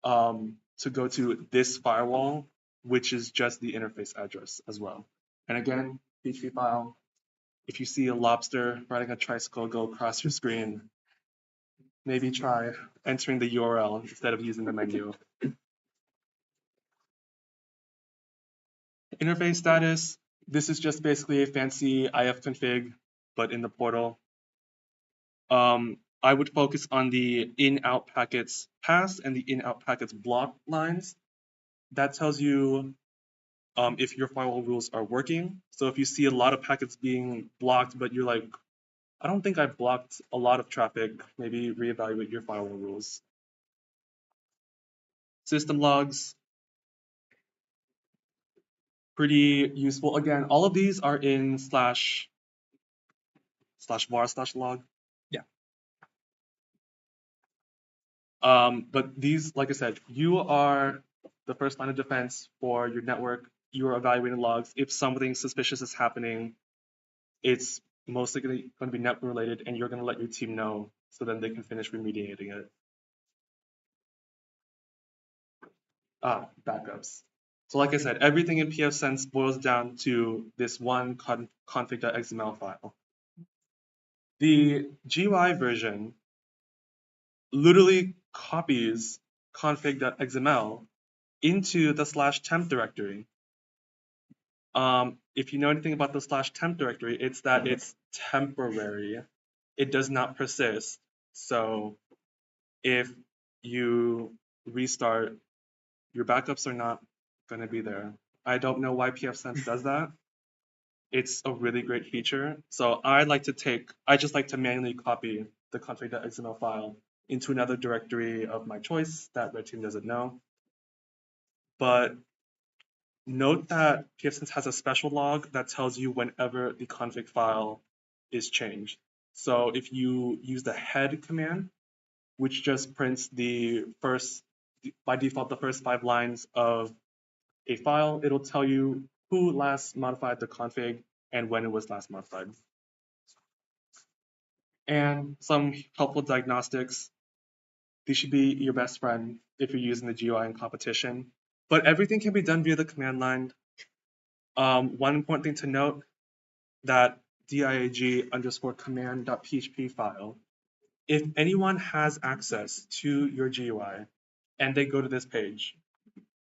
to go to this firewall, which is just the interface address as well. And again, PHP file. If you see a lobster riding a tricycle go across your screen, maybe try entering the URL instead of using the menu. Interface status. This is just basically a fancy ifconfig, but in the portal. I would focus on the in-out packets pass and the in-out packets block lines. That tells you if your firewall rules are working. So if you see a lot of packets being blocked, but you're like, I don't think I blocked a lot of traffic, maybe reevaluate your firewall rules. System logs, pretty useful. Again, all of these are in /var/log. Yeah. But these, like I said, you are the first line of defense for your network. You are evaluating logs. If something suspicious is happening, it's mostly going to be network related, and you're going to let your team know so then they can finish remediating it. Backups. So like I said, everything in pfSense boils down to this one config.xml file. The GUI version literally copies config.xml into the /temp directory. If you know anything about the /temp directory, it's that it's temporary. It does not persist. So if you restart, your backups are not going to be there. I don't know why pfSense does that. It's a really great feature. So I just like to manually copy the config.xml file into another directory of my choice that Red Team doesn't know. But note that pfSense has a special log that tells you whenever the config file is changed. So if you use the head command, which just prints by default, the first 5 lines of a file, it'll tell you who last modified the config and when it was last modified. And some helpful diagnostics. These should be your best friend if you're using the GUI in competition. But everything can be done via the command line. One important thing to note, that diag_command.php file, if anyone has access to your GUI and they go to this page,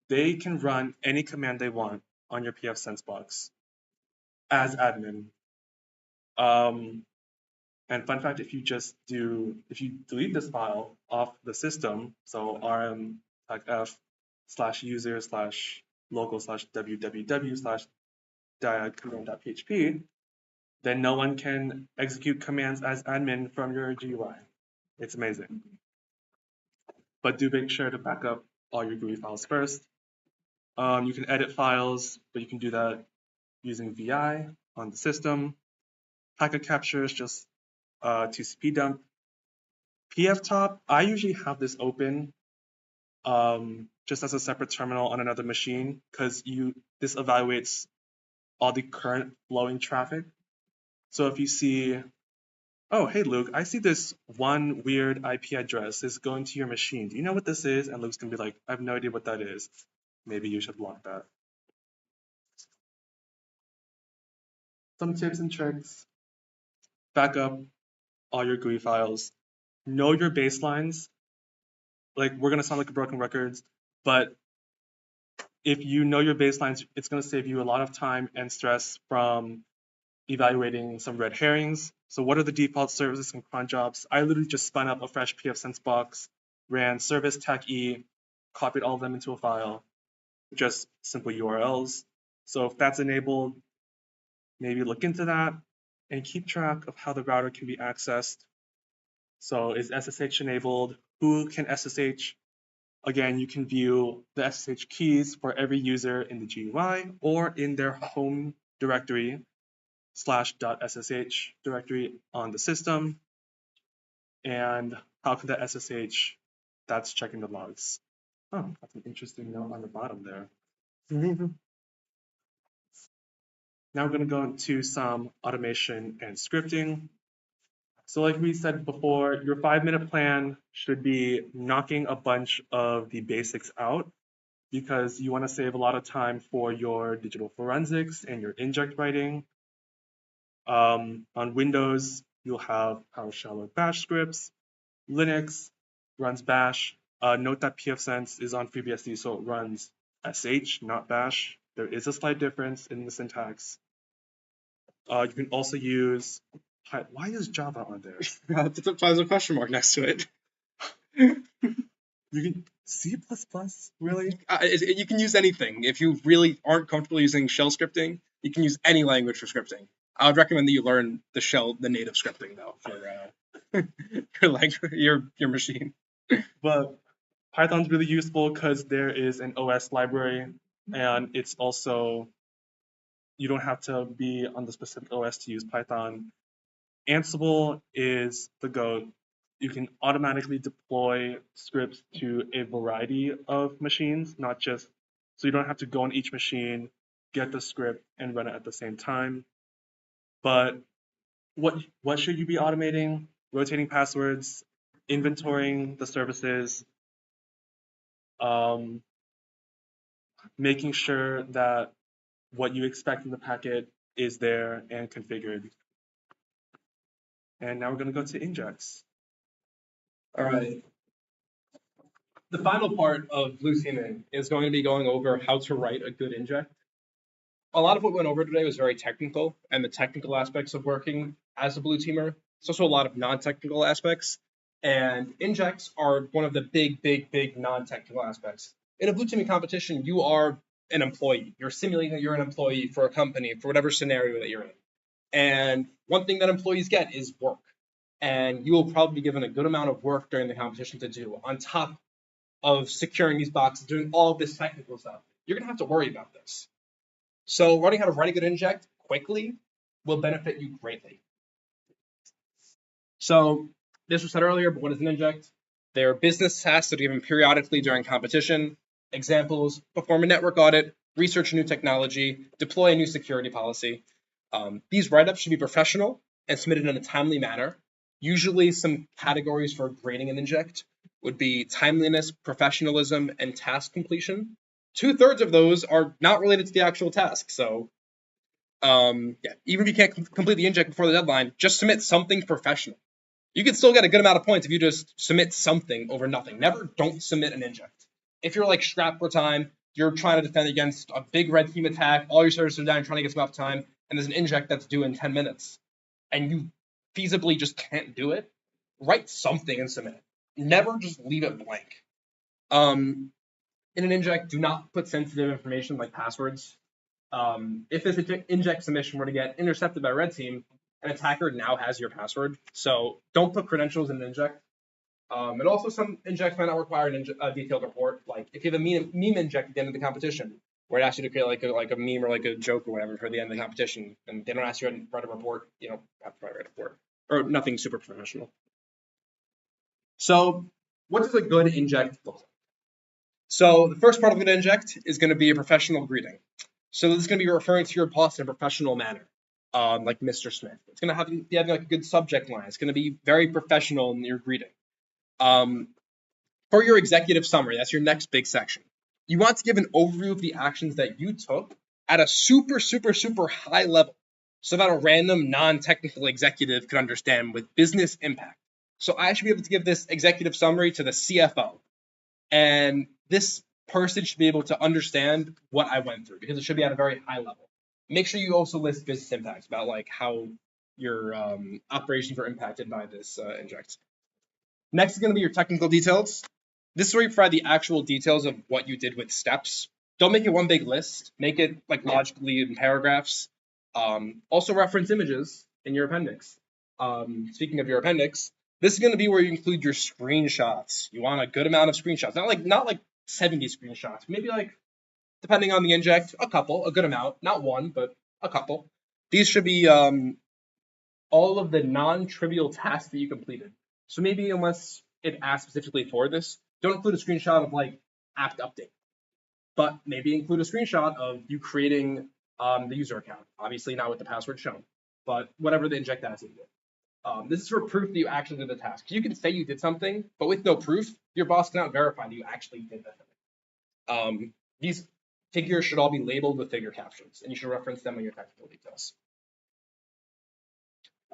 they can run any command they want on your pfSense box as admin. And fun fact, if you delete this file off the system, so rm f/user/local/www/diag_command.php, then no one can execute commands as admin from your GUI. It's amazing. But do make sure to back up all your GUI files first. You can edit files, but you can do that using VI on the system. Packet capture is just TCP dump. pftop, I usually have this open just as a separate terminal on another machine because this evaluates all the current flowing traffic. So if you see, oh, hey, Luke, I see this one weird IP address is going to your machine. Do you know what this is? And Luke's going to be like, I have no idea what that is. Maybe you should block that. Some tips and tricks. Back up all your GUI files. Know your baselines. Like, we're going to sound like a broken record, but if you know your baselines, it's going to save you a lot of time and stress from evaluating some red herrings. So what are the default services and cron jobs? I literally just spun up a fresh pfSense box, ran service tac e, copied all of them into a file, just simple URLs. So if that's enabled, maybe look into that and keep track of how the router can be accessed. So is SSH enabled? Who can SSH? Again, you can view the SSH keys for every user in the GUI or in their home directory /.ssh directory on the system. And how can that SSH? That's checking the logs. Oh, that's an interesting note on the bottom there. Now we're going to go into some automation and scripting. So like we said before, your 5-minute plan should be knocking a bunch of the basics out because you want to save a lot of time for your digital forensics and your inject writing. On Windows, you'll have PowerShell or Bash scripts. Linux runs Bash. Note that pfSense is on FreeBSD, so it runs sh, not Bash. There is a slight difference in the syntax. You can also use. Why is Java on there? There's a question mark next to it. You can C++, really? You can use anything. If you really aren't comfortable using shell scripting, you can use any language for scripting. I would recommend that you learn the native scripting though, for your machine. But Python's really useful because there is an OS library, and it's also, you don't have to be on the specific OS to use Python. Ansible is the GOAT. You can automatically deploy scripts to a variety of machines, not just, so you don't have to go on each machine, get the script, and run it at the same time. But what should you be automating? Rotating passwords, inventorying the services, making sure that what you expect in the packet is there and configured. And now we're going to go to injects. All right. The final part of blue teaming is going to be going over how to write a good inject. A lot of what we went over today was very technical, and the technical aspects of working as a blue teamer. There's also a lot of non-technical aspects, and injects are one of the big non-technical aspects. In a blue teaming competition, you are an employee. You're simulating that you're an employee for a company, for whatever scenario that you're in. And one thing that employees get is work. And you will probably be given a good amount of work during the competition to do on top of securing these boxes, doing all of this technical stuff. You're going to have to worry about this. So learning how to write a good inject quickly will benefit you greatly. So this was said earlier, but what is an inject? They're business tasks that are given periodically during competition. Examples: perform a network audit, research a new technology, deploy a new security policy. These write-ups should be professional and submitted in a timely manner. Usually some categories for grading an inject would be timeliness, professionalism, and task completion. 2/3 of those are not related to the actual task. So even if you can't complete the inject before the deadline, just submit something professional. You can still get a good amount of points if you just submit something over nothing. Never don't submit an inject. If you're like strapped for time, you're trying to defend against a big red team attack, all your services are down, trying to get some off time, and there's an inject that's due in 10 minutes, and you feasibly just can't do it, write something and submit it. Never just leave it blank. In an inject, do not put sensitive information like passwords. If this inject submission were to get intercepted by red team, an attacker now has your password. So don't put credentials in an inject. And also some injects might not require a detailed report. Like if you have a meme inject at the end of the competition, where it asks you to create like a meme or like a joke or whatever for the end of the competition, and they don't ask you to write a report, you don't have to write a report. Or nothing super professional. So what does a good inject look like? So the first part of a good inject is going to be a professional greeting. So this is going to be referring to your boss in a professional manner, like Mr. Smith. It's going to be having like a good subject line. It's going to be very professional in your greeting. For your executive summary, that's your next big section. You want to give an overview of the actions that you took at a super high level so that a random non-technical executive could understand with business impact. So I should be able to give this executive summary to the CFO. And this person should be able to understand what I went through because it should be at a very high level. Make sure you also list business impacts about like how your operations were impacted by this inject. Next is going to be your technical details. This is where you provide the actual details of what you did with steps. Don't make it one big list. Make it like logically in paragraphs. Also reference images in your appendix. Speaking of your appendix, this is going to be where you include your screenshots. You want a good amount of screenshots. Not like 70 screenshots. Maybe like, depending on the inject, a good amount. Not one, but a couple. These should be all of the non-trivial tasks that you completed. So maybe unless it asks specifically for this, don't include a screenshot of like apt update. But maybe include a screenshot of you creating the user account. Obviously not with the password shown, but whatever the inject asks you to do. This is for proof that you actually did the task. You can say you did something, but with no proof, your boss cannot verify that you actually did that thing. These figures should all be labeled with figure captions, and you should reference them in your technical details.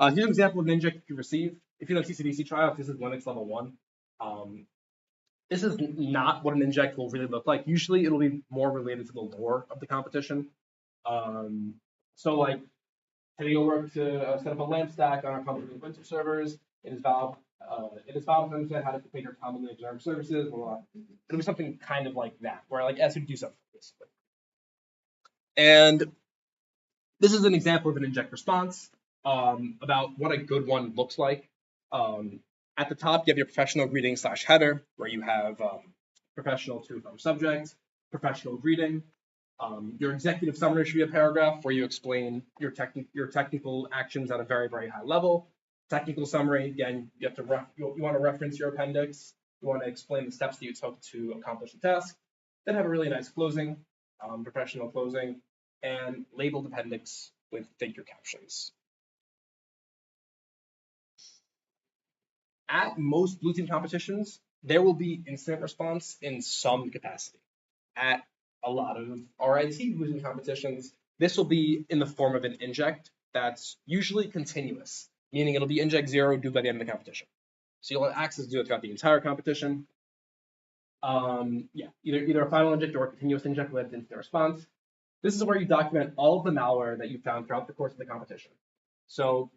Here's an example of an inject you receive. If you know CCDC trials, this is Linux level 1. This is not what an inject will really look like. Usually it'll be more related to the lore of the competition. So like heading over to set up a lamp stack on our public winter servers. It is valid to understand how to configure commonly observed services. Blah, blah. It'll be something kind of like that, where like S would do something basically. And this is an example of an inject response about what a good one looks like. At the top, you have your professional greeting / header, where you have professional to from subject, professional greeting. Your executive summary should be a paragraph where you explain your technical actions at a very, very high level. Technical summary, again, you have to you want to reference your appendix. You want to explain the steps that you took to accomplish the task. Then have a really nice closing, professional closing, and labeled appendix with figure captions. At most blue team competitions, there will be incident response in some capacity. At a lot of RIT blue team competitions, this will be in the form of an inject that's usually continuous, meaning it'll be inject 0 due by the end of the competition. So you'll have access to do it throughout the entire competition. Either a final inject or a continuous inject with incident response. This is where you document all of the malware that you found throughout the course of the competition. So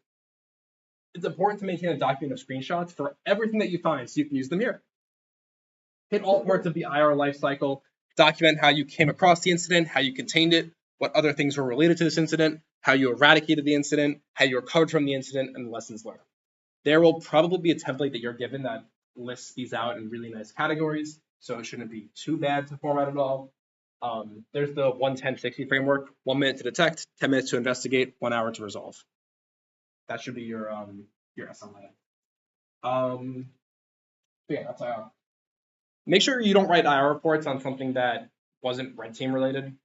it's important to maintain a document of screenshots for everything that you find so you can use them here. Hit all parts of the IR lifecycle, document how you came across the incident, how you contained it, what other things were related to this incident, how you eradicated the incident, how you recovered from the incident, and the lessons learned. There will probably be a template that you're given that lists these out in really nice categories, so it shouldn't be too bad to format at all. There's the 1-10-60 framework: 1 minute to detect, 10 minutes to investigate, 1 hour to resolve. That should be your SLA. Yeah, that's IR. Make sure you don't write IR reports on something that wasn't red team related.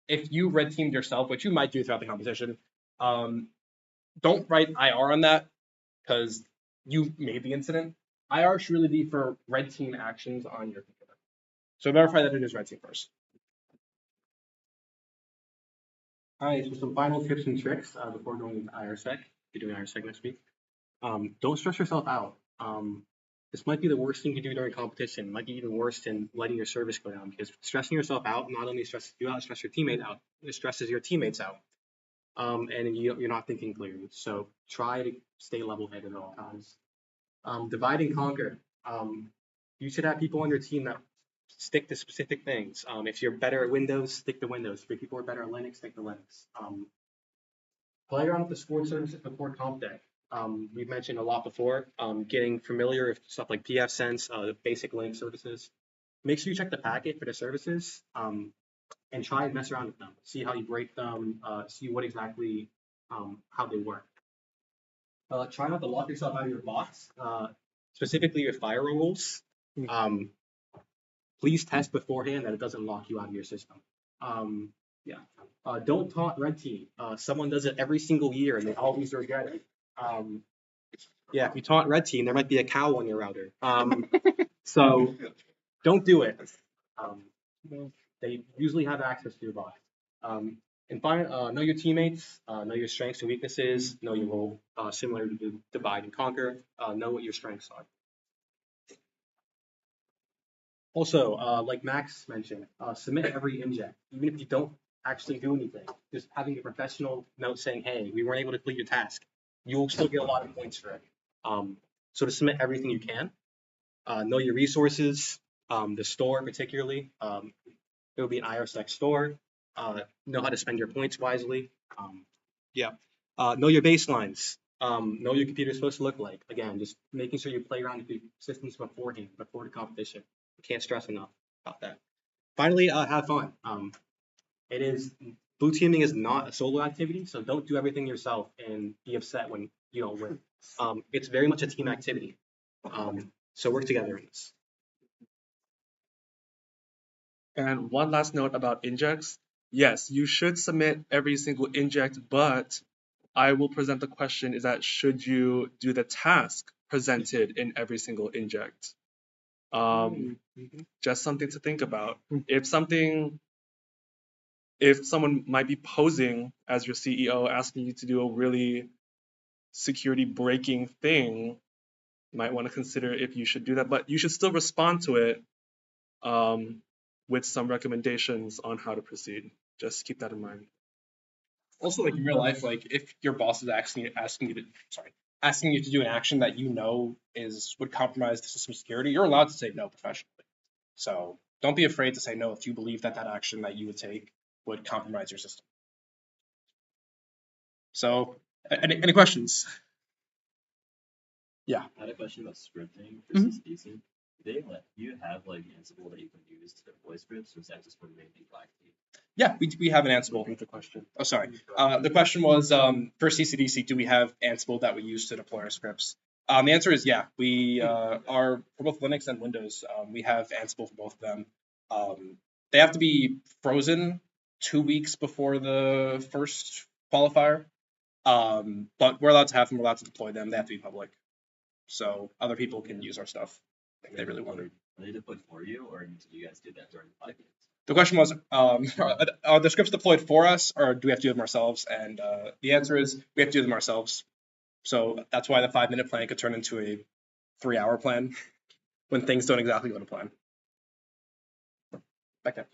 If you red teamed yourself, which you might do throughout the competition, don't write IR on that because you made the incident. IR should really be for red team actions on your computer. So verify that it is red team first. All right, so some final tips and tricks before going into RITSEC. You're doing RITSEC next week. Don't stress yourself out. This might be the worst thing you do during competition. It might be even worse than letting your service go down, because stressing yourself out not only stresses you out, stresses your teammate out. It stresses your teammates out, and you're not thinking clearly. So try to stay level-headed at all times. Divide and conquer. You should have people on your team that stick to specific things. If you're better at Windows, stick to Windows. If people are better at Linux, stick to Linux. Play around with the score services before comp day. We've mentioned a lot before, getting familiar with stuff like pfSense, basic Linux services. Make sure you check the packet for the services, and try and mess around with them. See how you break them, see what exactly, how they work. Try not to lock yourself out of your box, specifically your firewall rules. Please test beforehand that it doesn't lock you out of your system. Don't taunt red team. Someone does it every single year and they always regret it. If you taunt red team, there might be a cow on your router. So don't do it. They usually have access to your box. And finally, know your teammates, know your strengths and weaknesses, know your role, similar to divide and conquer, know what your strengths are. Also, like Max mentioned, submit every inject, even if you don't actually do anything. Just having a professional note saying, hey, we weren't able to complete your task, you'll still get a lot of points for it. So to submit everything you can, know your resources, the store particularly. It will be an IRSEC store. Know how to spend your points wisely. Know your baselines. Know your computer is supposed to look like. Again, just making sure you play around with the systems beforehand, before the competition. You can't stress enough about that. Finally, have fun. Blue teaming is not a solo activity, so don't do everything yourself and be upset when you don't win. It's very much a team activity. So work together in this. And one last note about injects. Yes, you should submit every single inject, but I will present the question is that should you do the task presented in every single inject? Just something to think about. If someone might be posing as your CEO, asking you to do a really security breaking thing, you might want to consider if you should do that, but you should still respond to it with some recommendations on how to proceed. Just keep that in mind. Also, like in real life, like if your boss is asking you to do an action that you know would compromise the system security, you're allowed to say no professionally. So don't be afraid to say no if you believe that action that you would take would compromise your system. So, any questions? Yeah. I had a question about scripting for Mhm. CCDC. Do you have like Ansible that you can use to deploy scripts, or is that just for mainly black team? Yeah, we have an Ansible. The question. Oh, sorry. The question was for CCDC, do we have Ansible that we use to deploy our scripts? The answer is yeah. We are for both Linux and Windows. We have Ansible for both of them. They have to be frozen 2 weeks before the first qualifier. But we're allowed to have them. We're allowed to deploy them. They have to be public, so other people can use our stuff if they really want to. Are they deployed for you, or do you guys do that during the pipe? The question was, are the scripts deployed for us, or do we have to do them ourselves? And the answer is we have to do them ourselves. So that's why the 5-minute plan could turn into a 3-hour plan when things don't exactly go to plan. Back up.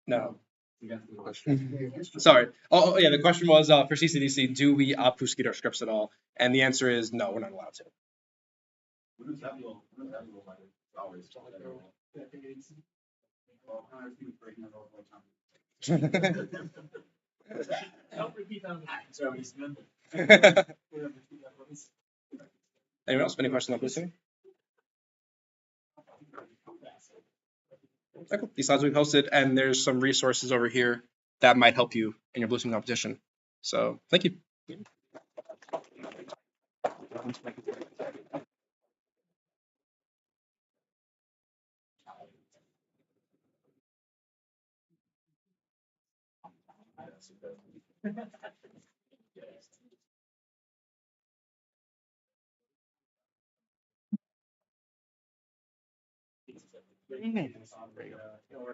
No. Sorry. Oh, yeah, the question was for CCDC, do we obfuscate our scripts at all? And the answer is no, we're not allowed to. Anyone else? Any questions on blue teaming? Okay, cool. These slides will be posted, and there's some resources over here that might help you in your blue teaming competition. So thank you.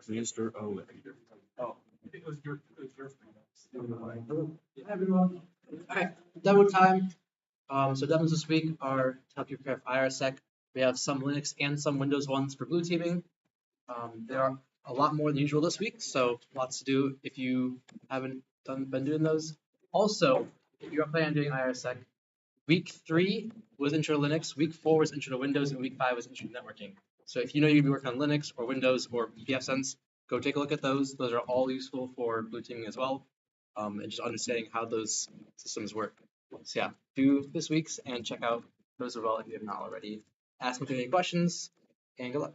Mr. Owen. Hi everyone. Alright, demo time. So demos this week are to help you prepare for RITSEC. We have some Linux and some Windows ones for blue teaming. There are a lot more than usual this week, so lots to do if you haven't been doing those. Also, if you're planning on doing RITSEC, week 3 was Intro to Linux, week 4 was Intro to Windows, and week 5 was Intro to Networking. So if you know you'd be working on Linux or Windows or pfSense, go take a look at those. Those are all useful for blue teaming as well, and just understanding how those systems work. So yeah, do this week's and check out those as well if you have not already. Ask me if you have any questions, and good luck.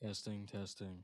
Testing, testing.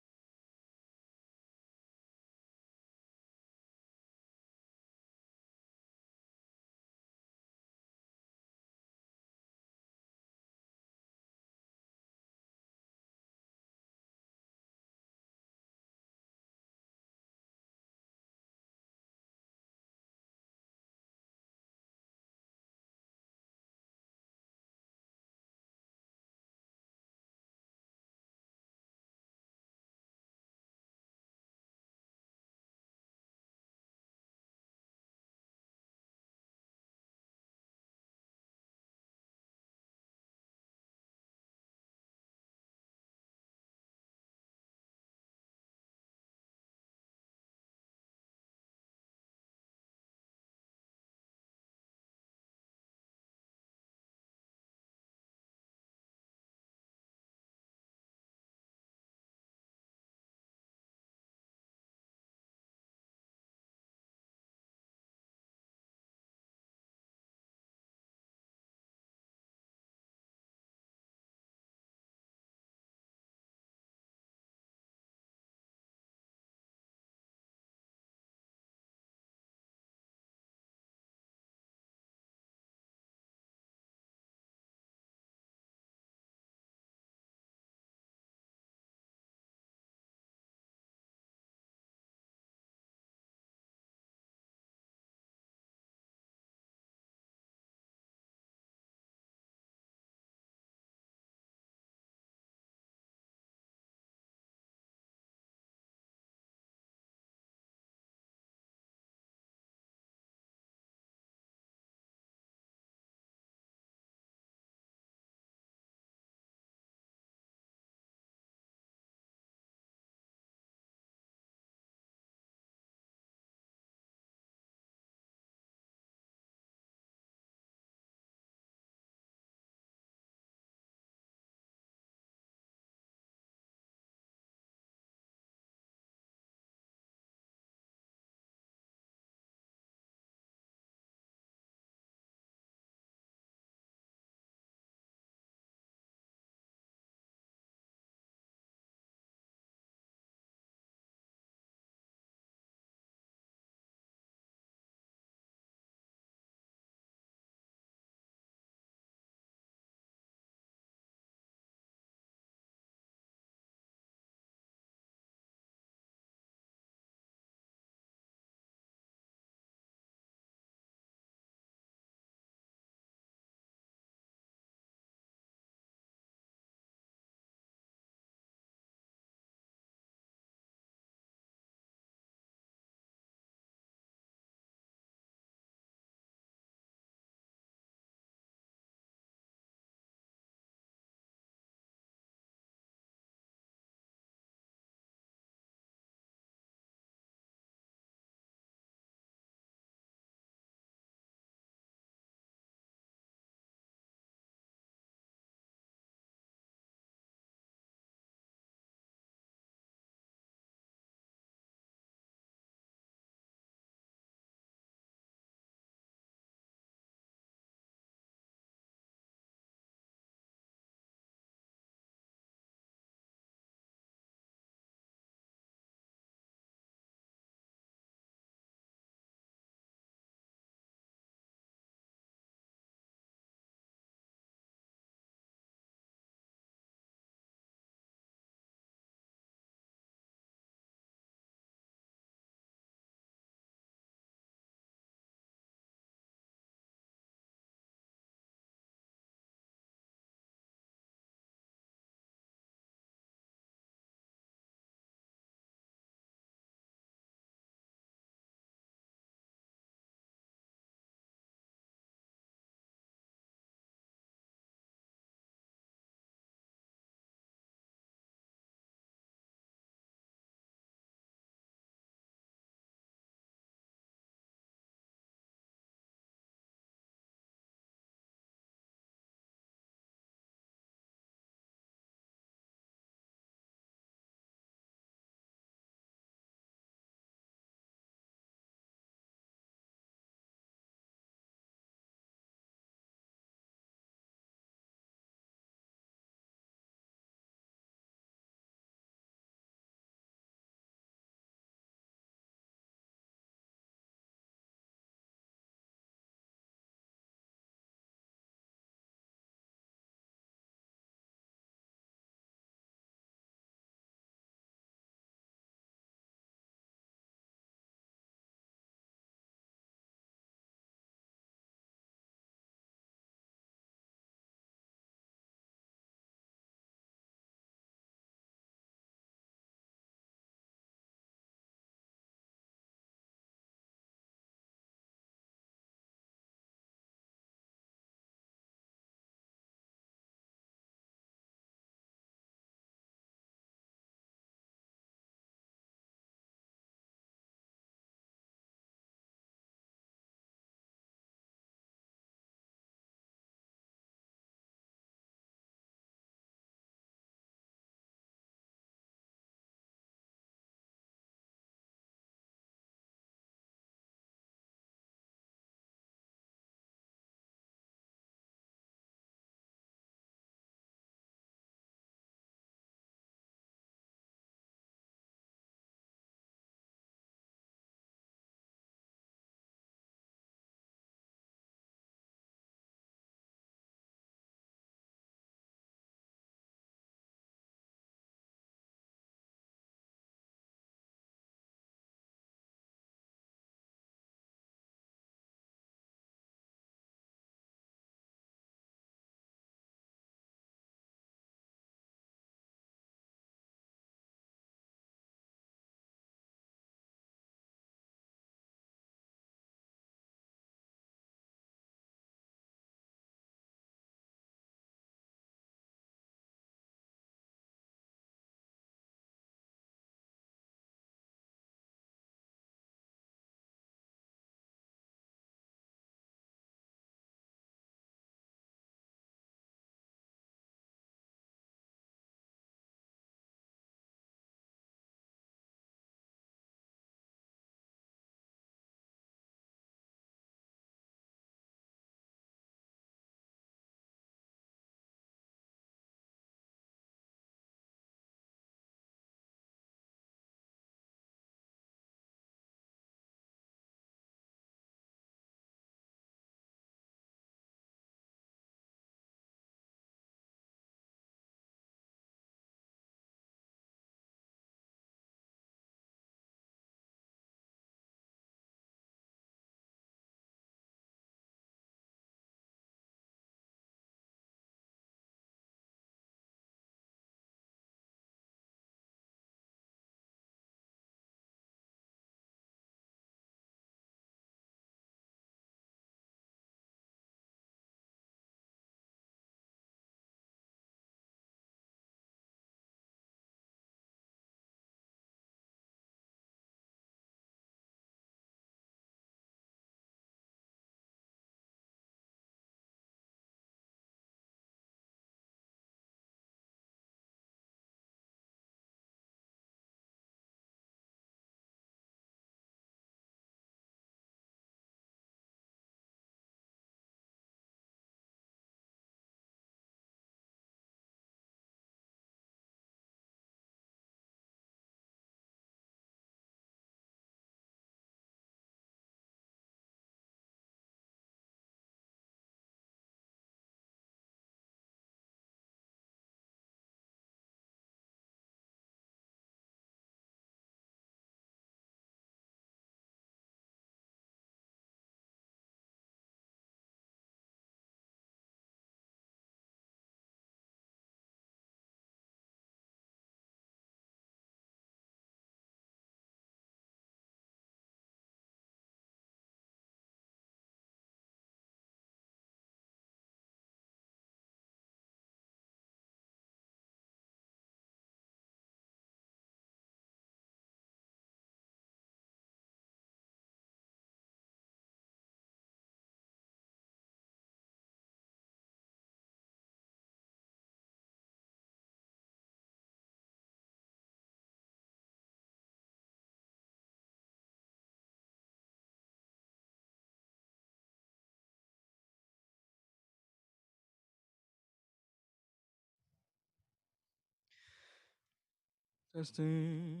Testing.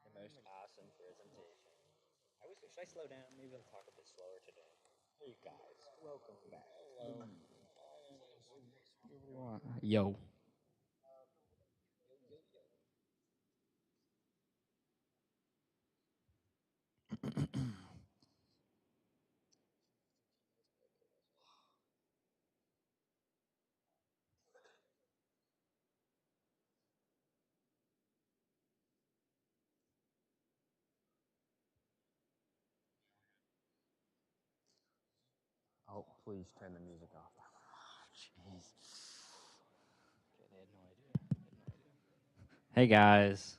The most awesome presentation. Should I slow down? Maybe I'll talk a bit slower today. Hey guys, welcome back. Yo. Oh, please turn the music off. Jeez. Okay, they had no idea. Hey guys.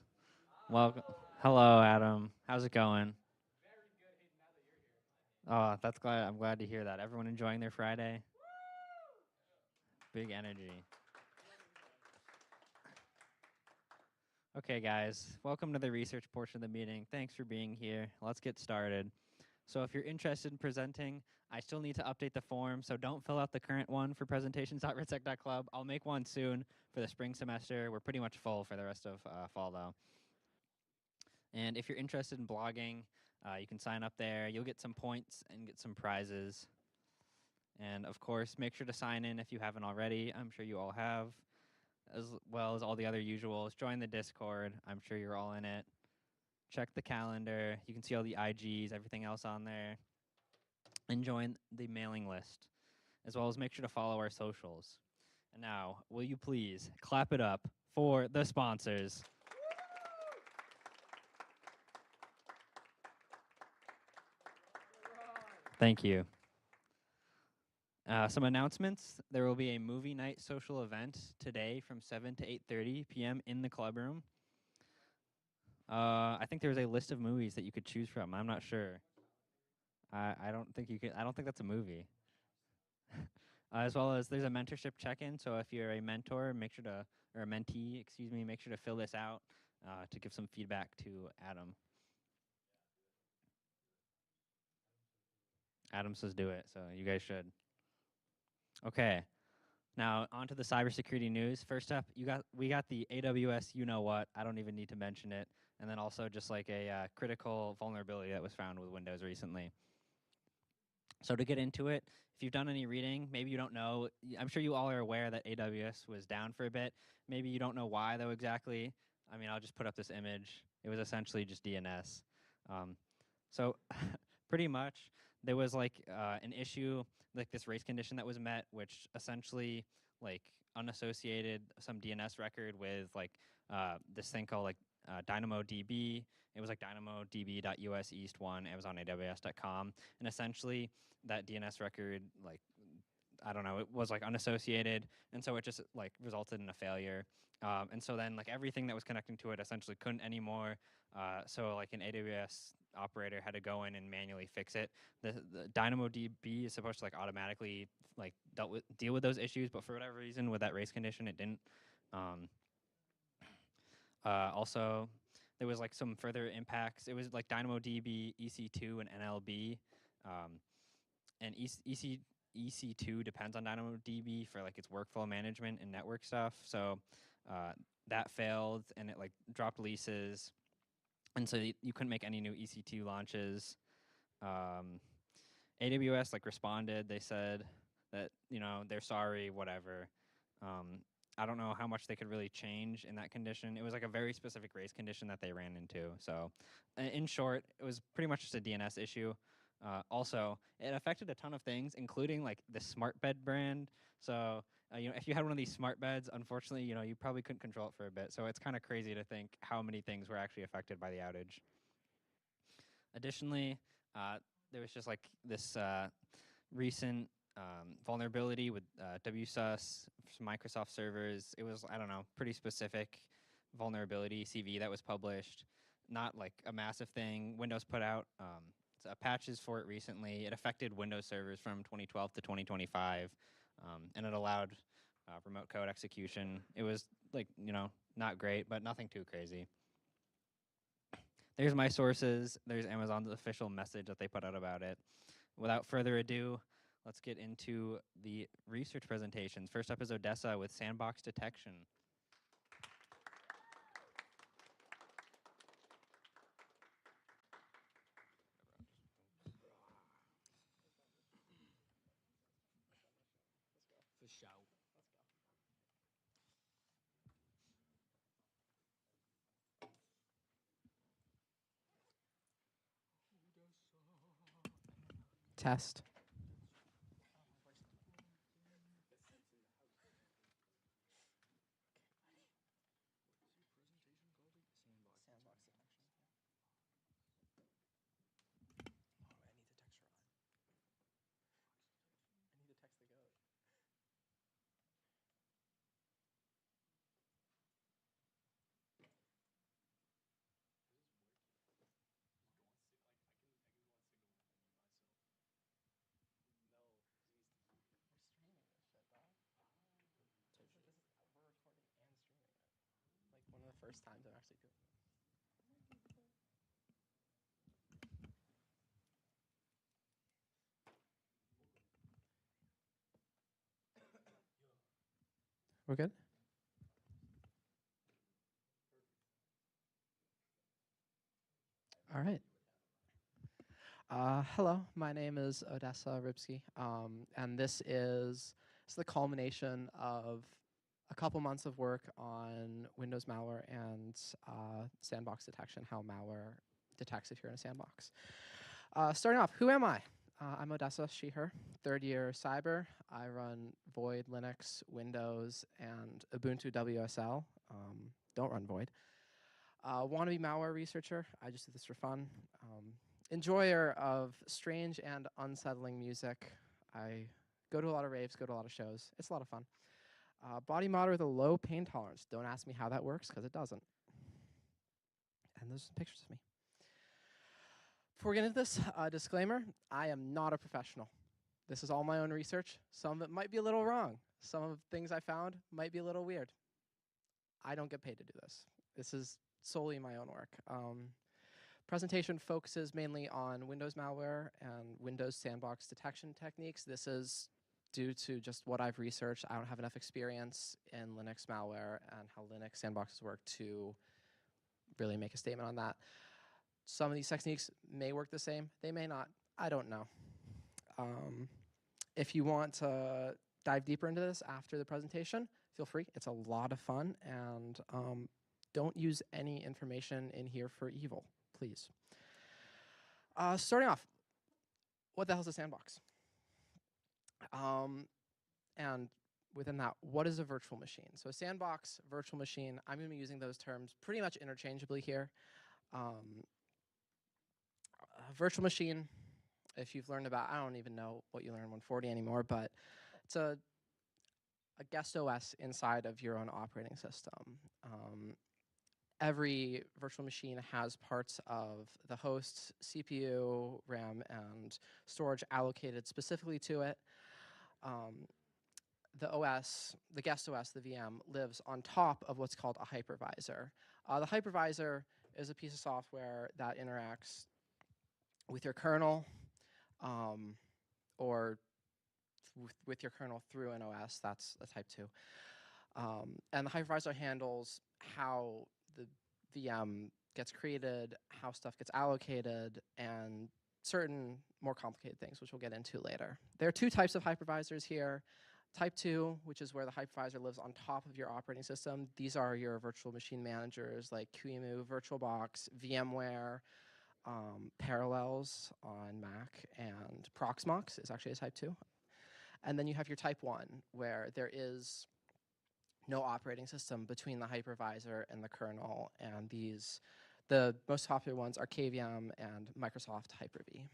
Welcome. Hello, Adam. How's it going? Oh, that's glad. I'm glad to hear that. Everyone enjoying their Friday? Big energy. Okay, guys. Welcome to the research portion of the meeting. Thanks for being here. Let's get started. So if you're interested in presenting, I still need to update the form, so don't fill out the current one for presentations.ritsec.club. I'll make one soon for the spring semester. We're pretty much full for the rest of fall, though. And if you're interested in blogging, you can sign up there. You'll get some points and get some prizes. And of course, make sure to sign in if you haven't already. I'm sure you all have, as well as all the other usuals. Join the Discord. I'm sure you're all in it. Check the calendar. You can see all the IGs, everything else on there. And join the mailing list, as well as make sure to follow our socials. And now, will you please clap it up for the sponsors? Thank you. Some announcements. There will be a movie night social event today from 7 to 8:30 p.m. in the club room. I think there's a list of movies that you could choose from. I'm not sure. I don't think you can. I don't think that's a movie. As well as there's a mentorship check-in. So if you're a mentor, make sure to, or a mentee, excuse me, make sure to fill this out to give some feedback to Adam. Adam says do it, so you guys should. Okay. Now on to the cybersecurity news. First up, we got the AWS you know what. I don't even need to mention it. And then also just like a critical vulnerability that was found with Windows recently. So to get into it, if you've done any reading, maybe you don't know. I'm sure you all are aware that AWS was down for a bit. Maybe you don't know why though exactly. I mean, I'll just put up this image. It was essentially just DNS. So pretty much there was like an issue, like this race condition that was met, which essentially like unassociated some DNS record with like this thing called like DynamoDB. It was like dynamodb.us east 1. It was on aws.com. And essentially that DNS record, like, I don't know, it was like unassociated. And so it just like resulted in a failure. And so then like everything that was connecting to it essentially couldn't anymore. So like an AWS operator had to go in and manually fix it. The DynamoDB is supposed to like automatically like deal with those issues, but for whatever reason with that race condition, it didn't. Also, there was like some further impacts. It was like DynamoDB, EC2, and NLB. And EC2 depends on DynamoDB for like its workflow management and network stuff. So that failed, and it like dropped leases, and so you couldn't make any new EC2 launches. AWS like responded. They said that they're sorry, whatever. I don't know how much they could really change in that condition. It was like a very specific race condition that they ran into. So in short, it was pretty much just a DNS issue. Also, it affected a ton of things, including like the smart bed brand. So if you had one of these smart beds, unfortunately, you probably couldn't control it for a bit. So it's kind of crazy to think how many things were actually affected by the outage. Additionally, there was just like this recent vulnerability with WSUS, Microsoft servers. It was, I don't know, pretty specific vulnerability CV that was published. Not like a massive thing. Windows put out patches for it recently. It affected Windows servers from 2012 to 2025, and it allowed remote code execution. It was like, not great, but nothing too crazy. There's my sources. There's Amazon's official message that they put out about it. Without further ado, let's get into the research presentations. First up is Odessa with sandbox detection. Test. One of the first times I'm actually doing it. We're good? All right. Hello, my name is Odessa Ripsky, and this is the culmination of a couple months of work on Windows malware and sandbox detection, how malware detects if you're in a sandbox. Starting off, who am I? I'm Odessa, she, her, third year cyber. I run Void, Linux, Windows, and Ubuntu WSL. Don't run Void. Wannabe malware researcher. I just do this for fun. Enjoyer of strange and unsettling music. I go to a lot of raves, go to a lot of shows. It's a lot of fun. Body modder with a low pain tolerance. Don't ask me how that works, because it doesn't. And there's some pictures of me. Before we get into this, disclaimer, I am not a professional. This is all my own research. Some of it might be a little wrong. Some of the things I found might be a little weird. I don't get paid to do this. This is solely my own work. Presentation focuses mainly on Windows malware and Windows sandbox detection techniques. This is due to just what I've researched. I don't have enough experience in Linux malware and how Linux sandboxes work to really make a statement on that. Some of these techniques may work the same. They may not. I don't know. If you want to dive deeper into this after the presentation, feel free. It's a lot of fun, and don't use any information in here for evil, please. Starting off, what the hell is a sandbox? And within that, what is a virtual machine? So a sandbox, virtual machine, I'm going to be using those terms pretty much interchangeably here. A virtual machine, if you've learned about, I don't even know what you learn in 140 anymore, but it's a guest OS inside of your own operating system. Every virtual machine has parts of the host, CPU, RAM, and storage allocated specifically to it. The OS, the guest OS, the VM, lives on top of what's called a hypervisor. The hypervisor is a piece of software that interacts with your kernel or with your kernel through an OS. That's a type 2. And the hypervisor handles how the VM gets created, how stuff gets allocated, and certain more complicated things, which we'll get into later. There are two types of hypervisors here. Type 2, which is where the hypervisor lives on top of your operating system. These are your virtual machine managers like QEMU, VirtualBox, VMware, Parallels on Mac, and Proxmox is actually a type 2. And then you have your type 1, where there is no operating system between the hypervisor and the kernel, and the most popular ones are KVM and Microsoft Hyper-V.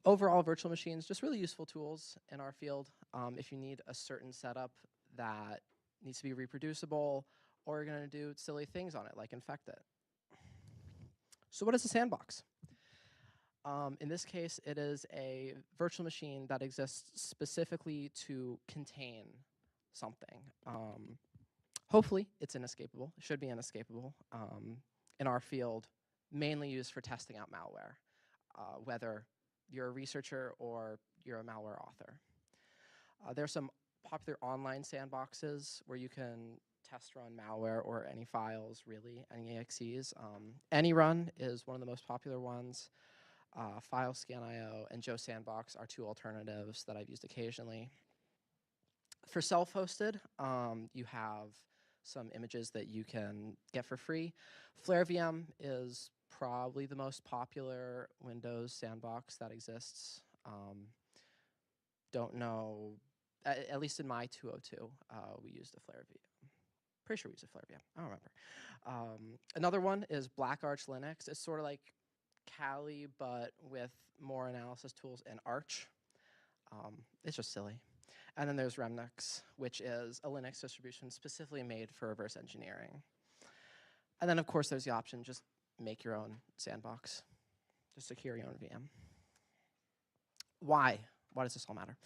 Overall, virtual machines, just really useful tools in our field. If you need a certain setup that needs to be reproducible, or you're going to do silly things on it, like infect it. So what is a sandbox? In this case, it is a virtual machine that exists specifically to contain something. Hopefully, it's inescapable. It should be inescapable. In our field, mainly used for testing out malware, whether you're a researcher or you're a malware author. There's some popular online sandboxes where you can test run malware or any files, really, any exes. AnyRun is one of the most popular ones. FileScan.io and Joe Sandbox are two alternatives that I've used occasionally. For self-hosted, you have some images that you can get for free. FlareVM is probably the most popular Windows sandbox that exists. Don't know, at least in my 202, we used a FlareVM. Pretty sure we used a FlareVM, I don't remember. Another one is BlackArch Linux. It's sort of like Kali, but with more analysis tools and Arch. It's just silly. And then there's Remnix, which is a Linux distribution specifically made for reverse engineering. And then, of course, there's the option, just make your own sandbox. Just secure your own VM. Why? Why does this all matter?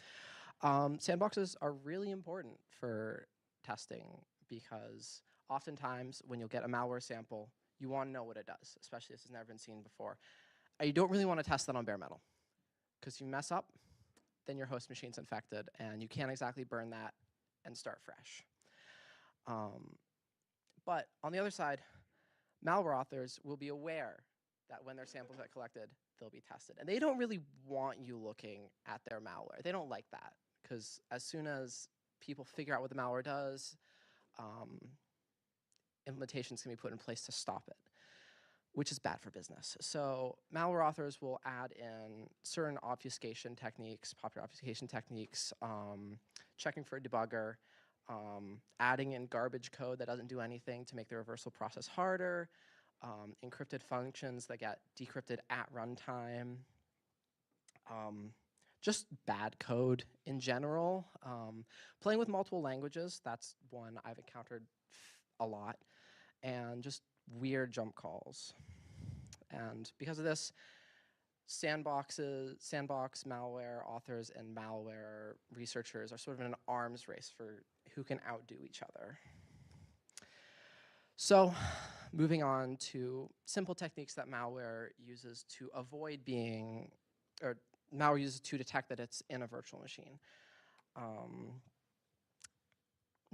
Sandboxes are really important for testing because oftentimes when you'll get a malware sample, you want to know what it does, especially if it's never been seen before. And you don't really want to test that on bare metal because if you mess up, then your host machine's infected, and you can't exactly burn that and start fresh. But on the other side, malware authors will be aware that when their samples get collected, they'll be tested. And they don't really want you looking at their malware. They don't like that, because as soon as people figure out what the malware does, implementations can be put in place to stop it, which is bad for business. So malware authors will add in certain obfuscation techniques, popular obfuscation techniques, checking for a debugger, adding in garbage code that doesn't do anything to make the reversal process harder, encrypted functions that get decrypted at runtime, just bad code in general. Playing with multiple languages, that's one I've encountered a lot, and just weird jump calls. And because of this, sandbox malware authors and malware researchers are sort of in an arms race for who can outdo each other. So moving on to simple techniques that malware uses to avoid being, or malware uses to detect that it's in a virtual machine.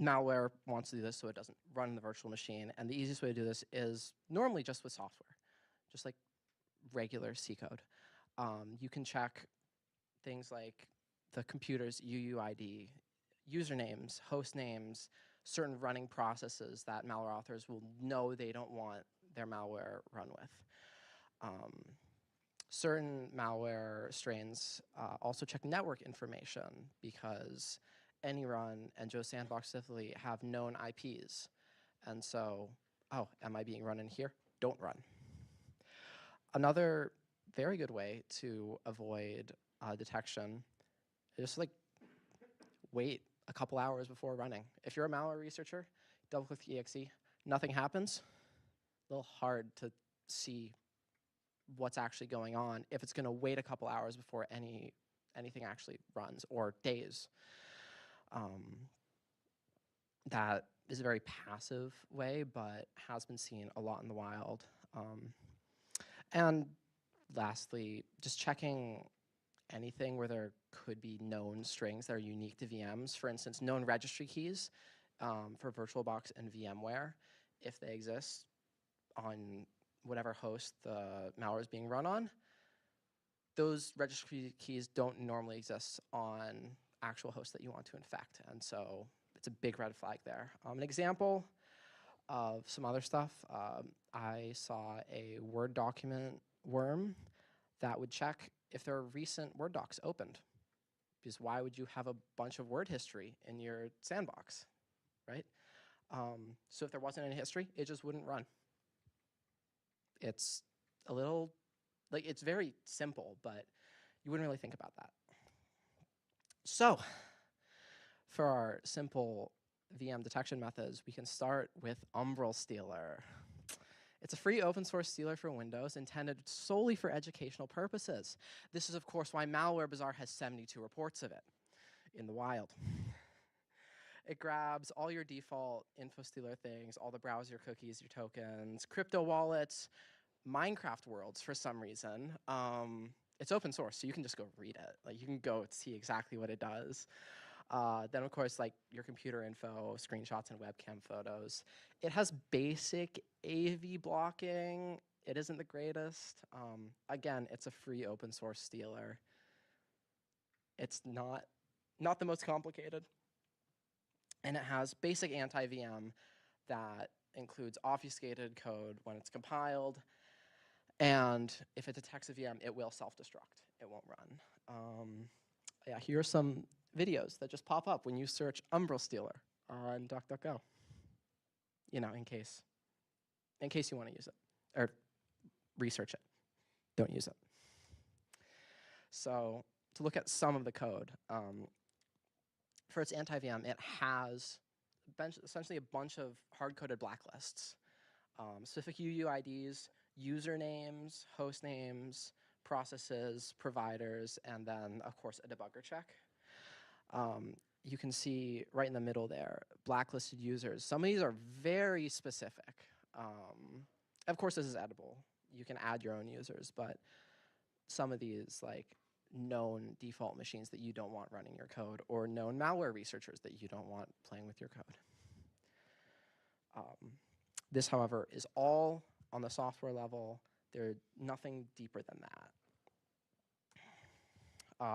Malware wants to do this so it doesn't run in the virtual machine, and the easiest way to do this is normally just with software, just like regular C code. You can check things like the computer's UUID, usernames, host names, certain running processes that malware authors will know they don't want their malware run with. Certain malware strains also check network information because AnyRun and Joe Sandbox specifically have known IPs. And so, oh, am I being run in here? Don't run. Another very good way to avoid detection is just like wait a couple hours before running. If you're a malware researcher, double click the exe, nothing happens, a little hard to see what's actually going on if it's going to wait a couple hours before anything actually runs, or days. That is a very passive way, but has been seen a lot in the wild. And lastly, just checking anything where there could be known strings that are unique to VMs. For instance, known registry keys for VirtualBox and VMware, if they exist on whatever host the malware is being run on. Those registry keys don't normally exist on actual hosts that you want to infect, and so it's a big red flag there. An example of some other stuff, I saw a Word document worm that would check if there are recent Word docs opened, because why would you have a bunch of Word history in your sandbox, right? So if there wasn't any history, it just wouldn't run. It's a little, like, it's very simple, but you wouldn't really think about that. So for our simple VM detection methods, we can start with Umbral Stealer. It's a free open source stealer for Windows intended solely for educational purposes. This is, of course, why Malware Bazaar has 72 reports of it in the wild. It grabs all your default info stealer things, all the browser cookies, your tokens, crypto wallets, Minecraft worlds for some reason, it's open source, so you can just go read it. Like you can go see exactly what it does. Then of course, like your computer info, screenshots and webcam photos. It has basic AV blocking. It isn't the greatest. Again, it's a free open source stealer. It's not the most complicated. And it has basic anti-VM that includes obfuscated code when it's compiled. And if it detects a VM, it will self-destruct. It won't run. Yeah, here are some videos that just pop up when you search Umbral Stealer on DuckDuckGo. You know, in case you want to use it or research it. Don't use it. So to look at some of the code, for its anti-VM, it has essentially a bunch of hard-coded blacklists, specific UUIDs, usernames, host names, processes, providers, and then, of course, a debugger check. You can see right in the middle there, blacklisted users. Some of these are very specific. Of course, this is editable. You can add your own users, but some of these, like known default machines that you don't want running your code, or known malware researchers that you don't want playing with your code. This, however, is all on the software level. There's nothing deeper than that.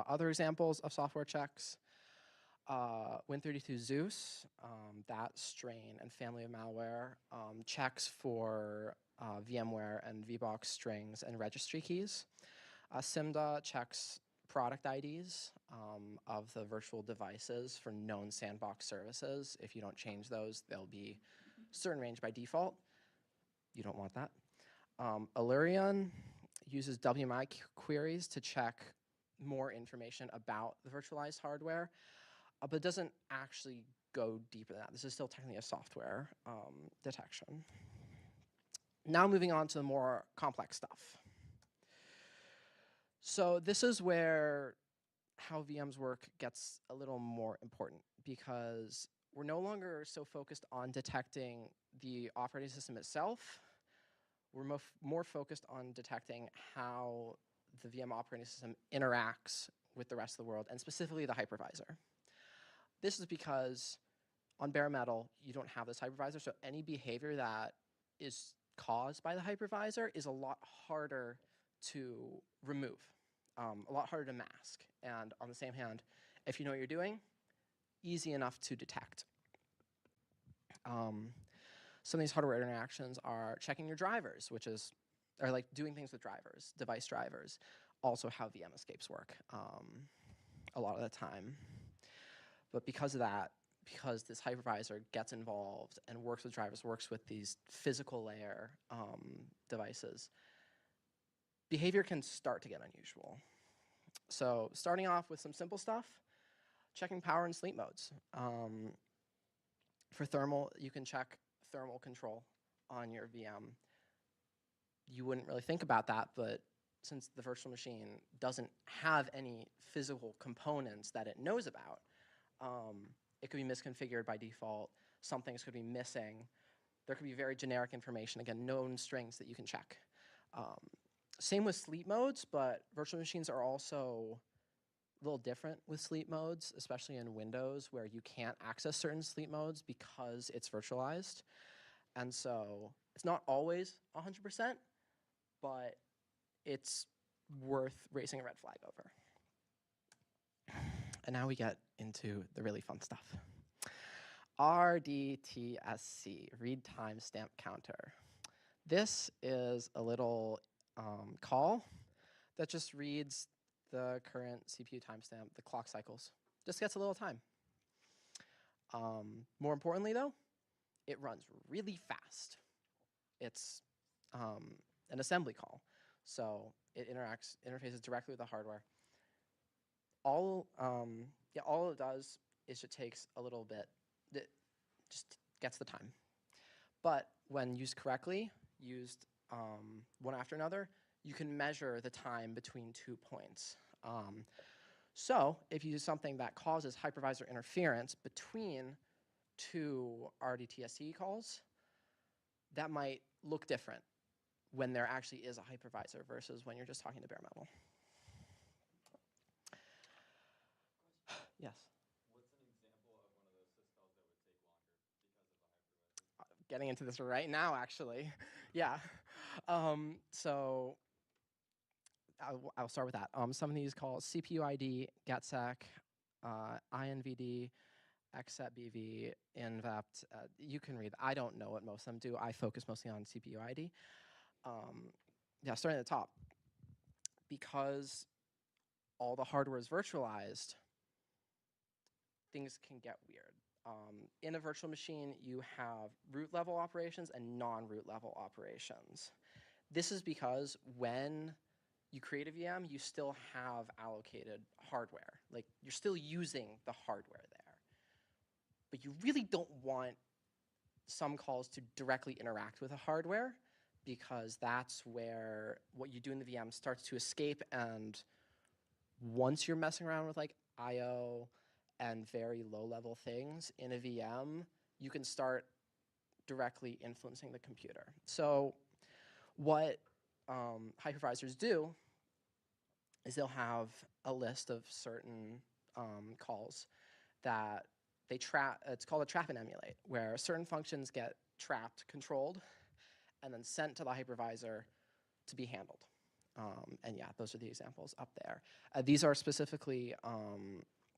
Other examples of software checks, Win32 Zeus, that strain and family of malware, checks for VMware and VBox strings and registry keys. SIMDA checks product IDs of the virtual devices for known sandbox services. If you don't change those, they'll be certain range by default. You don't want that. Illyrian uses WMI queries to check more information about the virtualized hardware, but doesn't actually go deeper than that. This is still technically a software detection. Now moving on to the more complex stuff. So this is where how VMs work gets a little more important, because we're no longer so focused on detecting the operating system itself. We're more focused on detecting how the VM operating system interacts with the rest of the world, and specifically the hypervisor. This is because on bare metal, you don't have this hypervisor, so any behavior that is caused by the hypervisor is a lot harder to remove, a lot harder to mask. And on the same hand, if you know what you're doing, easy enough to detect. Some of these hardware interactions are checking your drivers, or like doing things with drivers, device drivers, also how VM escapes work a lot of the time. But because of that, because this hypervisor gets involved and works with drivers, works with these physical layer devices, behavior can start to get unusual. So starting off with some simple stuff, checking power and sleep modes. For thermal, you can check thermal control on your VM. You wouldn't really think about that, but since the virtual machine doesn't have any physical components that it knows about, it could be misconfigured by default. Some things could be missing. There could be very generic information, again, known strings that you can check. Same with sleep modes, but virtual machines are also a little different with sleep modes, especially in Windows, where you can't access certain sleep modes because it's virtualized. And so it's not always 100%, but it's worth raising a red flag over. And now we get into the really fun stuff. RDTSC, read timestamp counter. This is a little call that just reads the current CPU timestamp, the clock cycles. Just gets a little time. More importantly, though, it runs really fast. It's an assembly call, so it interfaces directly with the hardware. All it does is it takes a little bit, it just gets the time. But when used correctly, used one after another, you can measure the time between 2 points. So if you use something that causes hypervisor interference between two RDTSC calls, that might look different when there actually is a hypervisor versus when you're just talking to bare metal. Yes. What's an example of one of those syscalls that would take longer because of a hypervisor? Getting into this right now, actually. Yeah. So I'll start with that. Some of these calls CPU ID, GetSec, INVD, XSetBV, INVEPT. You can read. I don't know what most of them do. I focus mostly on CPU ID. Yeah, starting at the top. Because all the hardware is virtualized, things can get weird. In a virtual machine, you have root level operations and non-root level operations. This is because when you create a VM, you still have allocated hardware. Like, you're still using the hardware there. But you really don't want some calls to directly interact with the hardware, because that's where what you do in the VM starts to escape, and once you're messing around with like I/O and very low-level things in a VM, you can start directly influencing the computer. So what hypervisors do is they'll have a list of certain calls that they trap. It's called a trap and emulate, where certain functions get trapped, controlled, and then sent to the hypervisor to be handled. And yeah, those are the examples up there. These are specifically,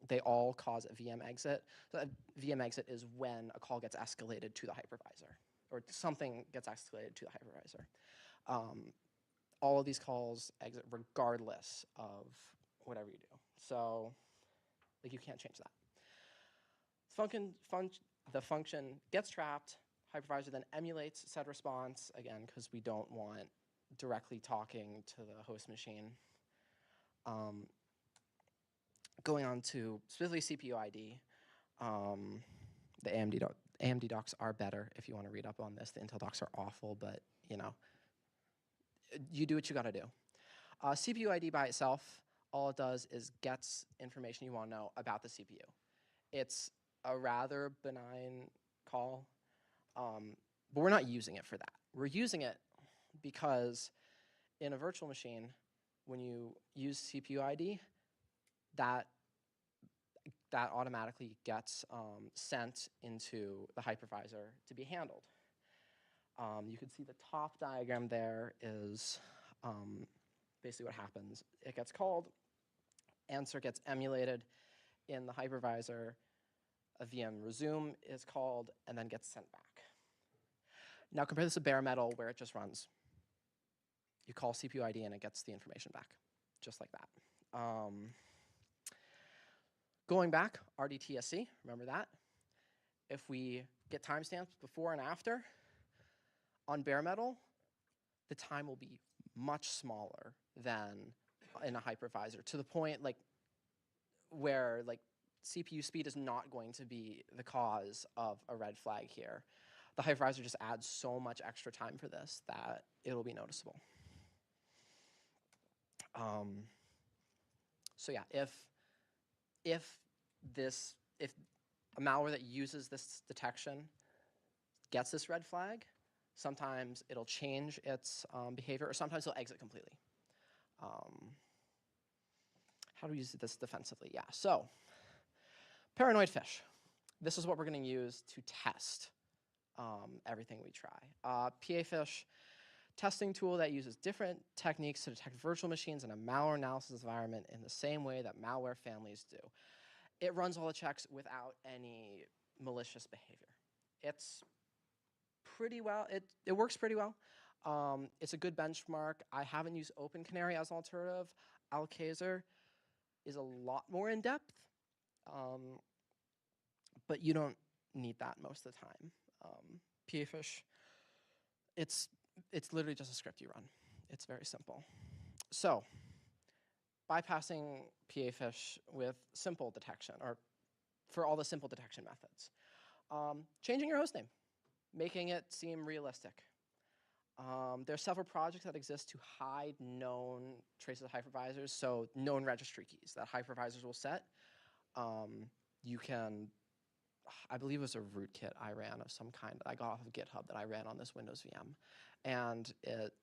they all cause a VM exit. So a VM exit is when a call gets escalated to the hypervisor, or something gets escalated to the hypervisor. All of these calls exit regardless of whatever you do. So like, you can't change that. The function gets trapped, hypervisor then emulates said response, again, because we don't want directly talking to the host machine. Going on to specifically CPU ID, the AMD docs are better if you want to read up on this. The Intel docs are awful, but you know, you do what you got to do. CPU ID by itself, all it does is gets information you want to know about the CPU. It's a rather benign call, but we're not using it for that. We're using it because in a virtual machine, when you use CPU ID, that automatically gets sent into the hypervisor to be handled. You can see the top diagram there is basically what happens. It gets called, answer gets emulated in the hypervisor, a VM resume is called, and then gets sent back. Now compare this to bare metal, where it just runs. You call CPU ID and it gets the information back, just like that. Going back, RDTSC, remember that? If we get timestamps before and after, on bare metal, the time will be much smaller than in a hypervisor, to the point like where like CPU speed is not going to be the cause of a red flag here. The hypervisor just adds so much extra time for this that it'll be noticeable. So yeah, if a malware that uses this detection gets this red flag, sometimes it'll change its behavior, or sometimes it'll exit completely. How do we use this defensively? Yeah, so paranoid fish. This is what we're going to use to test everything we try. PAFish, testing tool that uses different techniques to detect virtual machines in a malware analysis environment in the same way that malware families do. It runs all the checks without any malicious behavior. It's pretty well, it works pretty well. It's a good benchmark. I haven't used OpenCanary as an alternative. Alkazar is a lot more in depth, but you don't need that most of the time. PAFish, it's literally just a script you run. It's very simple. So bypassing PAFish with simple detection, or for all the simple detection methods. Changing your hostname, making it seem realistic. There are several projects that exist to hide known traces of hypervisors, so known registry keys that hypervisors will set. You can, I believe it was a rootkit I ran of some kind that I got off of GitHub that I ran on this Windows VM, and it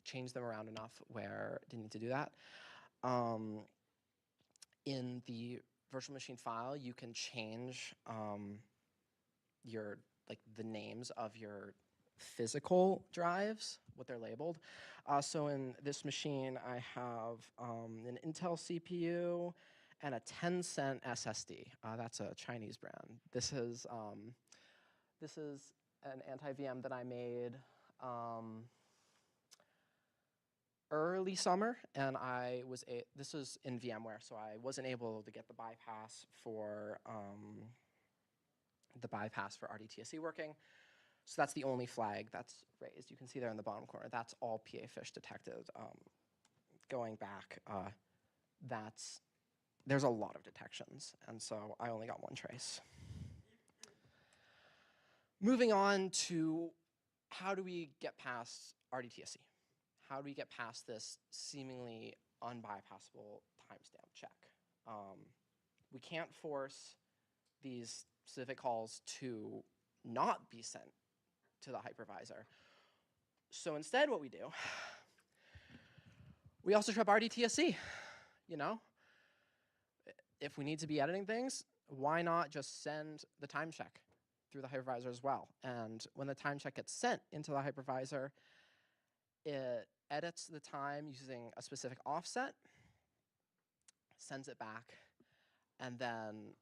changed them around enough where it didn't need to do that. In the virtual machine file, you can change the names of your physical drives, what they're labeled. So in this machine, I have an Intel CPU and a 10-cent SSD. That's a Chinese brand. This is an anti-VM that I made early summer, and this is in VMware, so I wasn't able to get the bypass for RDTSC working. So that's the only flag that's raised. You can see there in the bottom corner. That's all PA fish detected. Going back, there's a lot of detections, and so I only got one trace. Moving on to how do we get past RDTSC? How do we get past this seemingly unbypassable timestamp check? We can't force these specific calls to not be sent to the hypervisor. So instead what we do, we also trap RDTSC, you know? If we need to be editing things, why not just send the time check through the hypervisor as well? And when the time check gets sent into the hypervisor, it edits the time using a specific offset, sends it back, and then,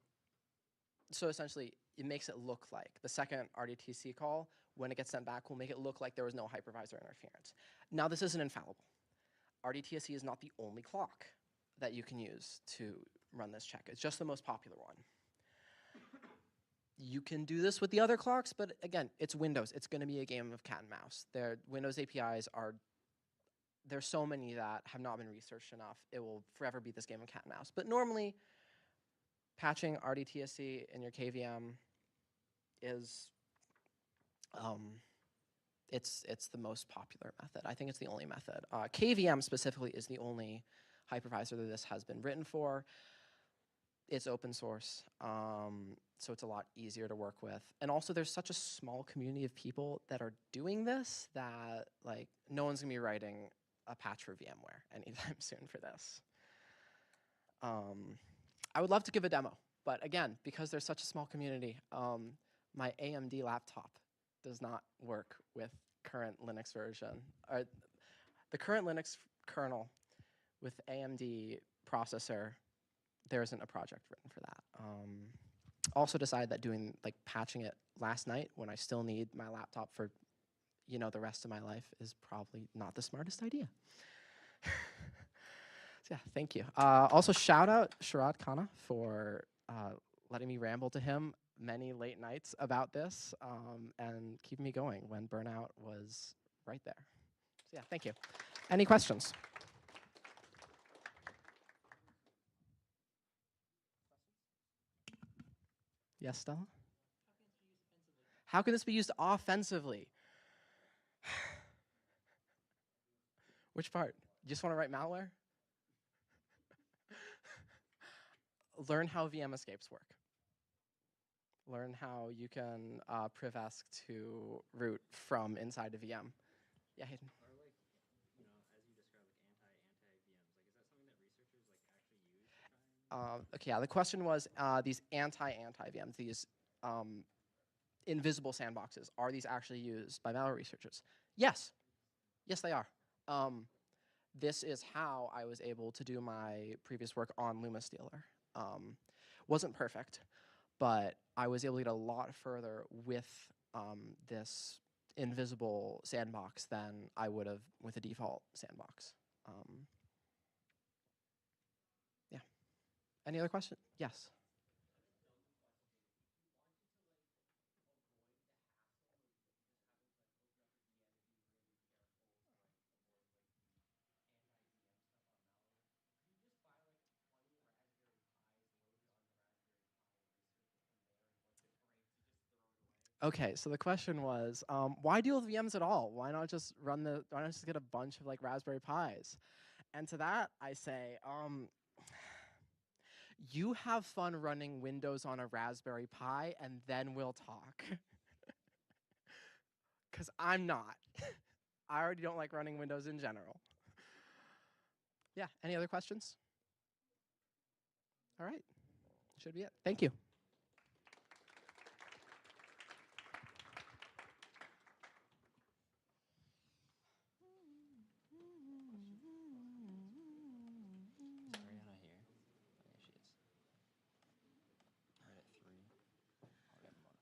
so essentially it makes it look like the second RDTC call, when it gets sent back, will make it look like there was no hypervisor interference. Now this isn't infallible. RDTSC is not the only clock that you can use to run this check. It's just the most popular one. You can do this with the other clocks, but again, it's Windows. It's going to be a game of cat and mouse. Windows APIs there's so many that have not been researched enough. It will forever be this game of cat and mouse. But normally, patching RDTSC in your KVM is it's the most popular method. I think it's the only method. KVM specifically is the only hypervisor that this has been written for. It's open source, so it's a lot easier to work with. And also, there's such a small community of people that are doing this that like no one's gonna be writing a patch for VMware anytime soon for this. I would love to give a demo, but again, because there's such a small community, my AMD laptop does not work with current Linux version. The current Linux kernel with AMD processor, there isn't a project written for that. Also decided that doing patching it last night when I still need my laptop for the rest of my life is probably not the smartest idea. So yeah, thank you. Also shout out Sharad Khanna for letting me ramble to him many late nights about this and keeping me going when burnout was right there. So yeah, thank you. Any questions? Yes, Stella? How can this be used offensively? Which part? You just want to write malware? Learn how VM escapes work. Learn how you can privesc to root from inside a VM. Yeah, Hayden. Or as you described, anti-VMs, is that something that researchers actually use to try and... Okay, yeah, the question was these anti-VMs, these invisible sandboxes, are these actually used by malware researchers? Yes. Yes, they are. This is how I was able to do my previous work on Luma Stealer. Wasn't perfect, but I was able to get a lot further with this invisible sandbox than I would have with a default sandbox. Yeah. Any other question? Yes. Okay, so the question was, why deal with VMs at all? Why not just why not just get a bunch of Raspberry Pis? And to that, I say, you have fun running Windows on a Raspberry Pi, and then we'll talk. Because I'm not. I already don't like running Windows in general. Yeah, any other questions? All right. should be it. Thank you. Ariana here? Oh, yeah, she is. Right at 3. I'll get them on.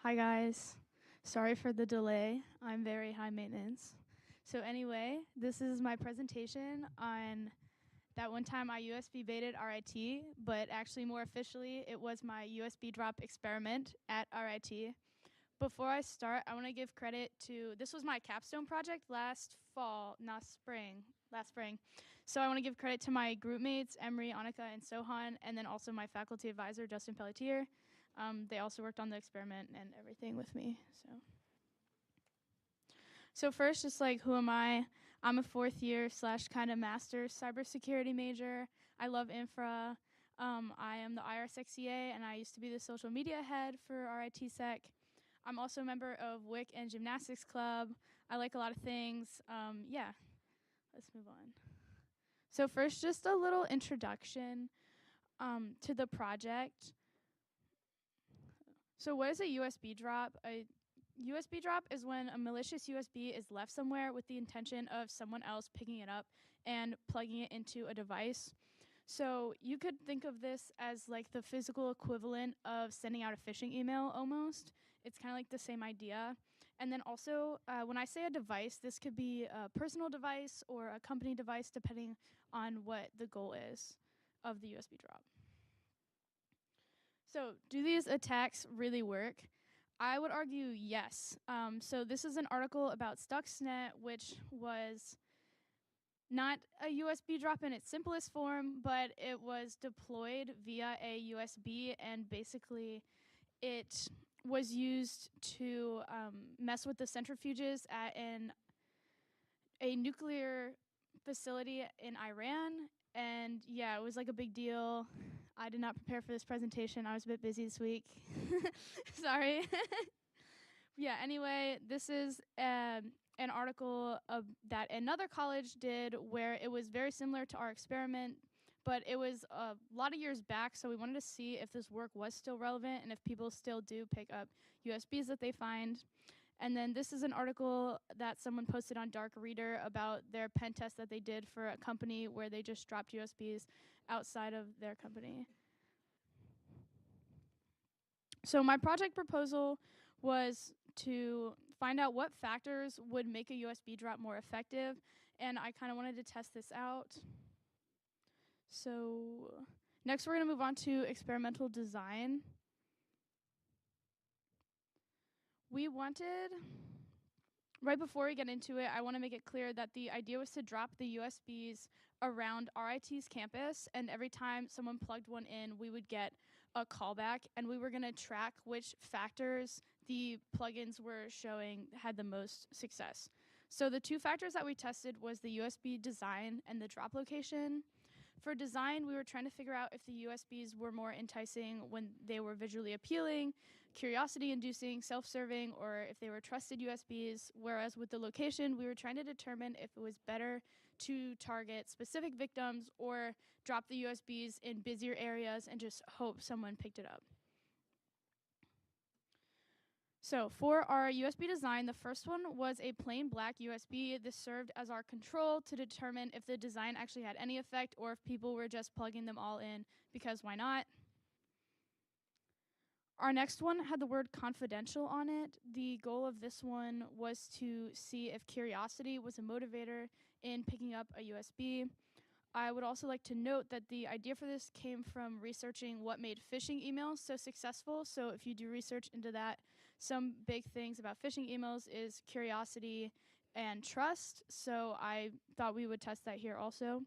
Hi guys, sorry for the delay. I'm very high maintenance. So anyway, this is my presentation on that one time I USB baited RIT, but actually more officially, it was my USB drop experiment at RIT. Before I start, I want to give credit to, this was my capstone project last spring. So I want to give credit to my group mates, Emery, Annika, and Sohan, and then also my faculty advisor, Justin Pelletier. They also worked on the experiment and everything with me. So first, just like, who am I? I'm a fourth year / kind of master's cybersecurity major. I love infra. I am the RITSEC CA, and I used to be the social media head for RITSEC. I'm also a member of WIC and Gymnastics Club. I like a lot of things. Yeah, let's move on. So first, just a little introduction to the project. So what is a USB drop? A USB drop is when a malicious USB is left somewhere with the intention of someone else picking it up and plugging it into a device. So you could think of this as like the physical equivalent of sending out a phishing email almost. It's kind of like the same idea. And then also, when I say a device, this could be a personal device or a company device depending on what the goal is of the USB drop. So do these attacks really work? I would argue yes. So this is an article about Stuxnet, which was not a USB drop in its simplest form, but it was deployed via a USB, and basically it was used to mess with the centrifuges at a nuclear facility in Iran. And yeah, it was like a big deal. I did not prepare for this presentation. I was a bit busy this week. Sorry. Yeah, anyway, this is an article that another college did where it was very similar to our experiment, but it was a lot of years back, so we wanted to see if this work was still relevant and if people still do pick up USBs that they find. And then this is an article that someone posted on Dark Reader about their pen test that they did for a company where they just dropped USBs outside of their company. So my project proposal was to find out what factors would make a USB drop more effective, and I kind of wanted to test this out. So next we're going to move on to experimental design. We wanted, right before we get into it, I want to make it clear that the idea was to drop the USBs around RIT's campus, and every time someone plugged one in, we would get a callback, and we were going to track which factors the plugins were showing had the most success. So the two factors that we tested was the USB design and the drop location. For design, we were trying to figure out if the USBs were more enticing when they were visually appealing, curiosity-inducing, self-serving, or if they were trusted USBs, whereas with the location, we were trying to determine if it was better to target specific victims or drop the USBs in busier areas and just hope someone picked it up. So for our USB design, the first one was a plain black USB. This served as our control to determine if the design actually had any effect or if people were just plugging them all in because why not? Our next one had the word confidential on it. The goal of this one was to see if curiosity was a motivator in picking up a USB. I would also like to note that the idea for this came from researching what made phishing emails so successful. So if you do research into that, some big things about phishing emails is curiosity and trust. So I thought we would test that here also.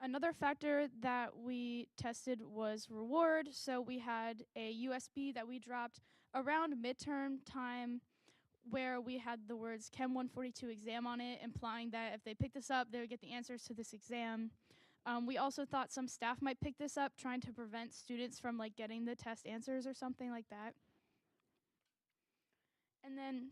Another factor that we tested was reward. So we had a USB that we dropped around midterm time where we had the words Chem 142 exam on it, implying that if they picked this up, they would get the answers to this exam. We also thought some staff might pick this up, trying to prevent students from like getting the test answers or something like that. And then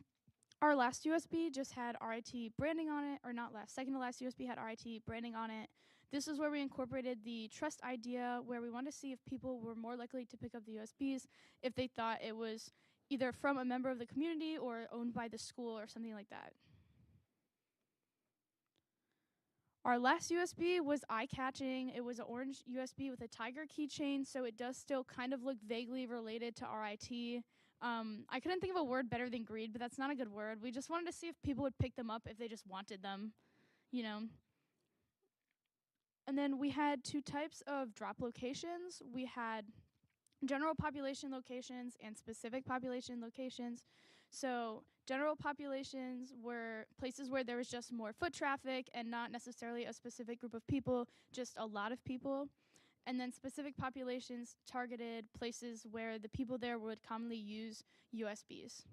our last USB just had RIT branding on it, or not last, second to last USB had RIT branding on it. This is where we incorporated the trust idea, where we wanted to see if people were more likely to pick up the USBs if they thought it was either from a member of the community or owned by the school or something like that. Our last USB was eye-catching. It was an orange USB with a tiger keychain, so it does still kind of look vaguely related to RIT. I couldn't think of a word better than greed, but that's not a good word. We just wanted to see if people would pick them up if they just wanted them, you know. And then we had 2 types of drop locations. We had general population locations and specific population locations. So general populations were places where there was just more foot traffic and not necessarily a specific group of people, just a lot of people. And then specific populations targeted places where the people there would commonly use USBs.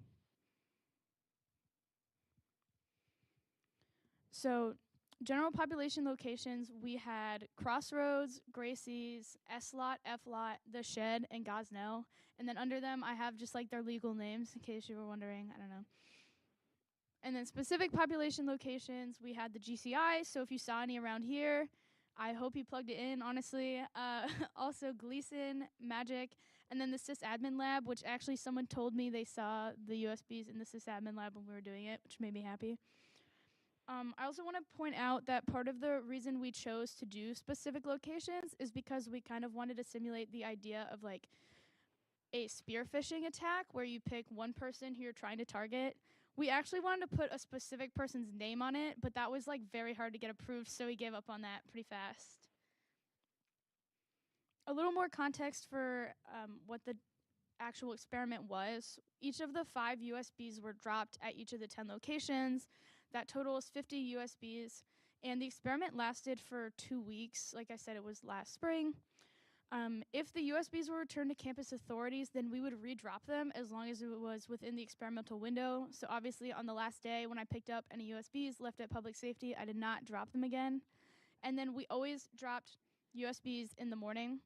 So general population locations, we had Crossroads, Gracie's, S-Lot, F-Lot, The Shed, and Gosnell. And then under them, I have just like their legal names in case you were wondering. I don't know. And then specific population locations, we had the GCI. So if you saw any around here, I hope you plugged it in, honestly. Also Gleason, Magic, and then the sysadmin lab, which actually someone told me they saw the USBs in the sysadmin lab when we were doing it, which made me happy. I also want to point out that part of the reason we chose to do specific locations is because we kind of wanted to simulate the idea of like a spear phishing attack where you pick one person who you're trying to target. We actually wanted to put a specific person's name on it, but that was like very hard to get approved, so we gave up on that pretty fast. A little more context for what the actual experiment was. Each of the 5 USBs were dropped at each of the 10 locations. That totals 50 USBs, and the experiment lasted for 2 weeks. Like I said, it was last spring. If the USBs were returned to campus authorities, then we would redrop them as long as it was within the experimental window. So obviously on the last day when I picked up any USBs left at public safety, I did not drop them again. And then we always dropped USBs in the morning.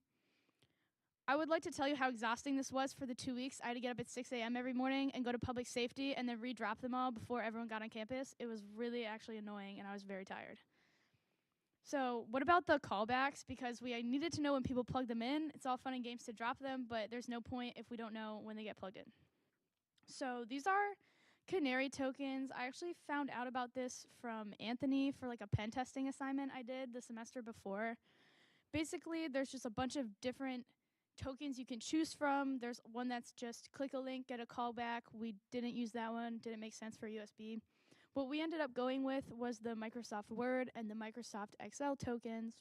I would like to tell you how exhausting this was for the 2 weeks. I had to get up at 6 a.m. every morning and go to public safety and then redrop them all before everyone got on campus. It was really actually annoying, and I was very tired. So what about the callbacks? Because we needed to know when people plug them in. It's all fun and games to drop them, but there's no point if we don't know when they get plugged in. So these are canary tokens. I actually found out about this from Anthony for like a pen testing assignment I did the semester before. Basically, there's just a bunch of different tokens you can choose from. There's one that's just click a link, get a callback. We didn't use that one, didn't make sense for USB. What we ended up going with was the Microsoft Word and the Microsoft Excel tokens.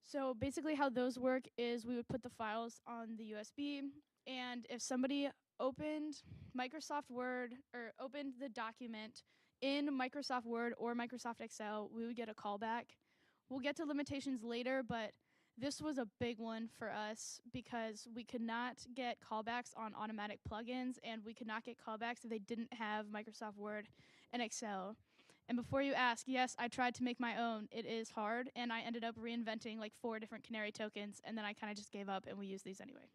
So basically how those work is we would put the files on the USB, and if somebody opened Microsoft Word or opened the document in Microsoft Word or Microsoft Excel, we would get a callback. We'll get to limitations later, but this was a big one for us because we could not get callbacks on automatic plugins, and we could not get callbacks if they didn't have Microsoft Word and Excel. And before you ask, yes, I tried to make my own. It is hard, and I ended up reinventing like 4 different canary tokens, and then I kind of just gave up, and we use these anyway.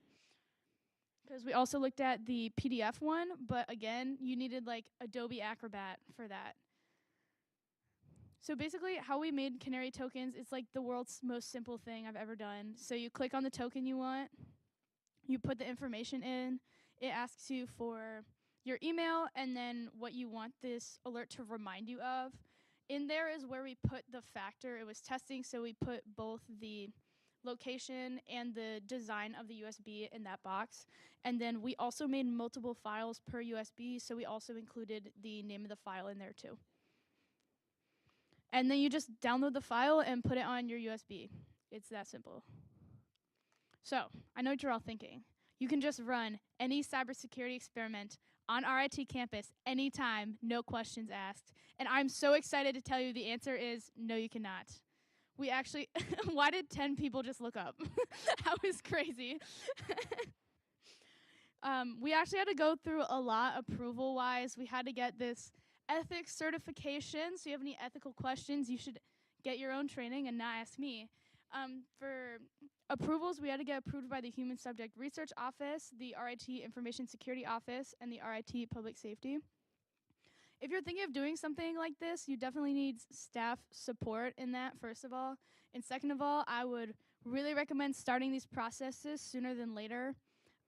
Because we also looked at the PDF one, but again, you needed like Adobe Acrobat for that. So basically how we made canary tokens is like the world's most simple thing I've ever done. So you click on the token you want, you put the information in, it asks you for your email and then what you want this alert to remind you of. In there is where we put the factor it was testing, so we put both the location and the design of the USB in that box. And then we also made multiple files per USB, so we also included the name of the file in there too. And then you just download the file and put it on your USB. It's that simple. So, I know what you're all thinking. You can just run any cybersecurity experiment on RIT campus anytime, no questions asked. And I'm so excited to tell you the answer is no, you cannot. We actually, why did 10 people just look up? That was crazy. We actually had to go through a lot approval-wise. We had to get this ethics certification, so you have any ethical questions, you should get your own training and not ask me. For approvals, we had to get approved by the Human Subject Research Office, the RIT Information Security Office, and the RIT Public Safety. If you're thinking of doing something like this, you definitely need staff support in that, first of all. And second of all, I would really recommend starting these processes sooner than later.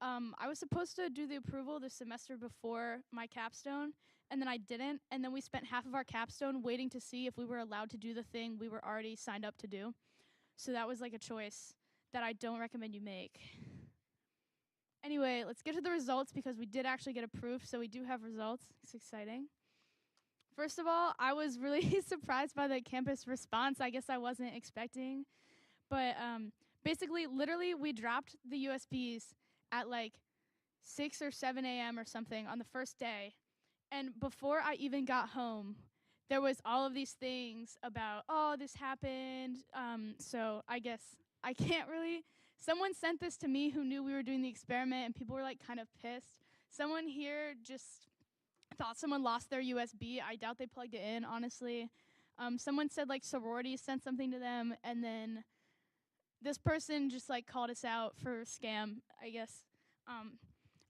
I was supposed to do the approval the semester before my capstone, and then I didn't, and then we spent half of our capstone waiting to see if we were allowed to do the thing we were already signed up to do. So that was like a choice that I don't recommend you make. Anyway, let's get to the results because we did actually get approved, so we do have results. It's exciting. First of all, I was really surprised by the campus response. I guess I wasn't expecting. But basically, literally, we dropped the USBs at like 6 or 7 a.m. or something on the first day. And before I even got home, there was all of these things about, oh, this happened. So I guess I can't really. Someone sent this to me who knew we were doing the experiment, and people were like kind of pissed. Someone here just thought someone lost their USB. I doubt they plugged it in, honestly. Someone said like sororities sent something to them, and then this person just like called us out for scam, I guess.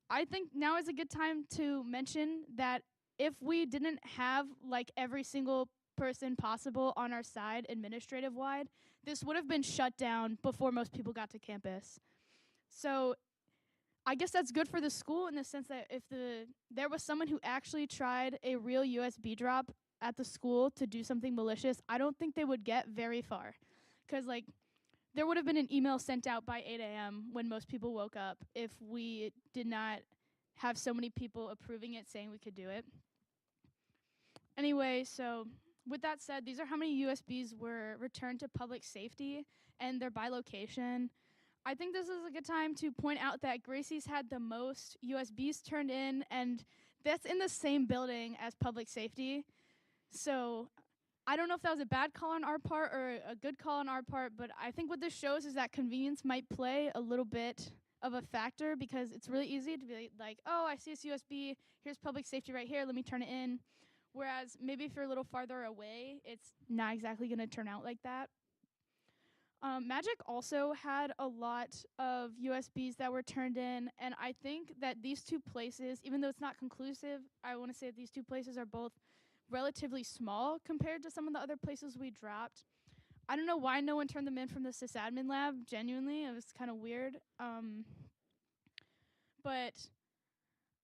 I think now is a good time to mention that if we didn't have like every single person possible on our side administrative wide, this would have been shut down before most people got to campus. So I guess that's good for the school in the sense that if there was someone who actually tried a real USB drop at the school to do something malicious, I don't think they would get very far. Because like there would have been an email sent out by 8 a.m. when most people woke up if we did not have so many people approving it saying we could do it. Anyway, so with that said, these are how many USBs were returned to public safety, and they're by location. I think this is a good time to point out that Gracie's had the most USBs turned in, and that's in the same building as public safety. So I don't know if that was a bad call on our part or a good call on our part, but I think what this shows is that convenience might play a little bit of a factor because it's really easy to be like, oh, I see this USB, here's public safety right here, let me turn it in. Whereas maybe if you're a little farther away, it's not exactly going to turn out like that. Magic also had a lot of USBs that were turned in, and I think that these two places, even though it's not conclusive, I want to say that these two places are both relatively small compared to some of the other places we dropped. I don't know why no one turned them in from the sysadmin lab, genuinely. It was kind of weird. But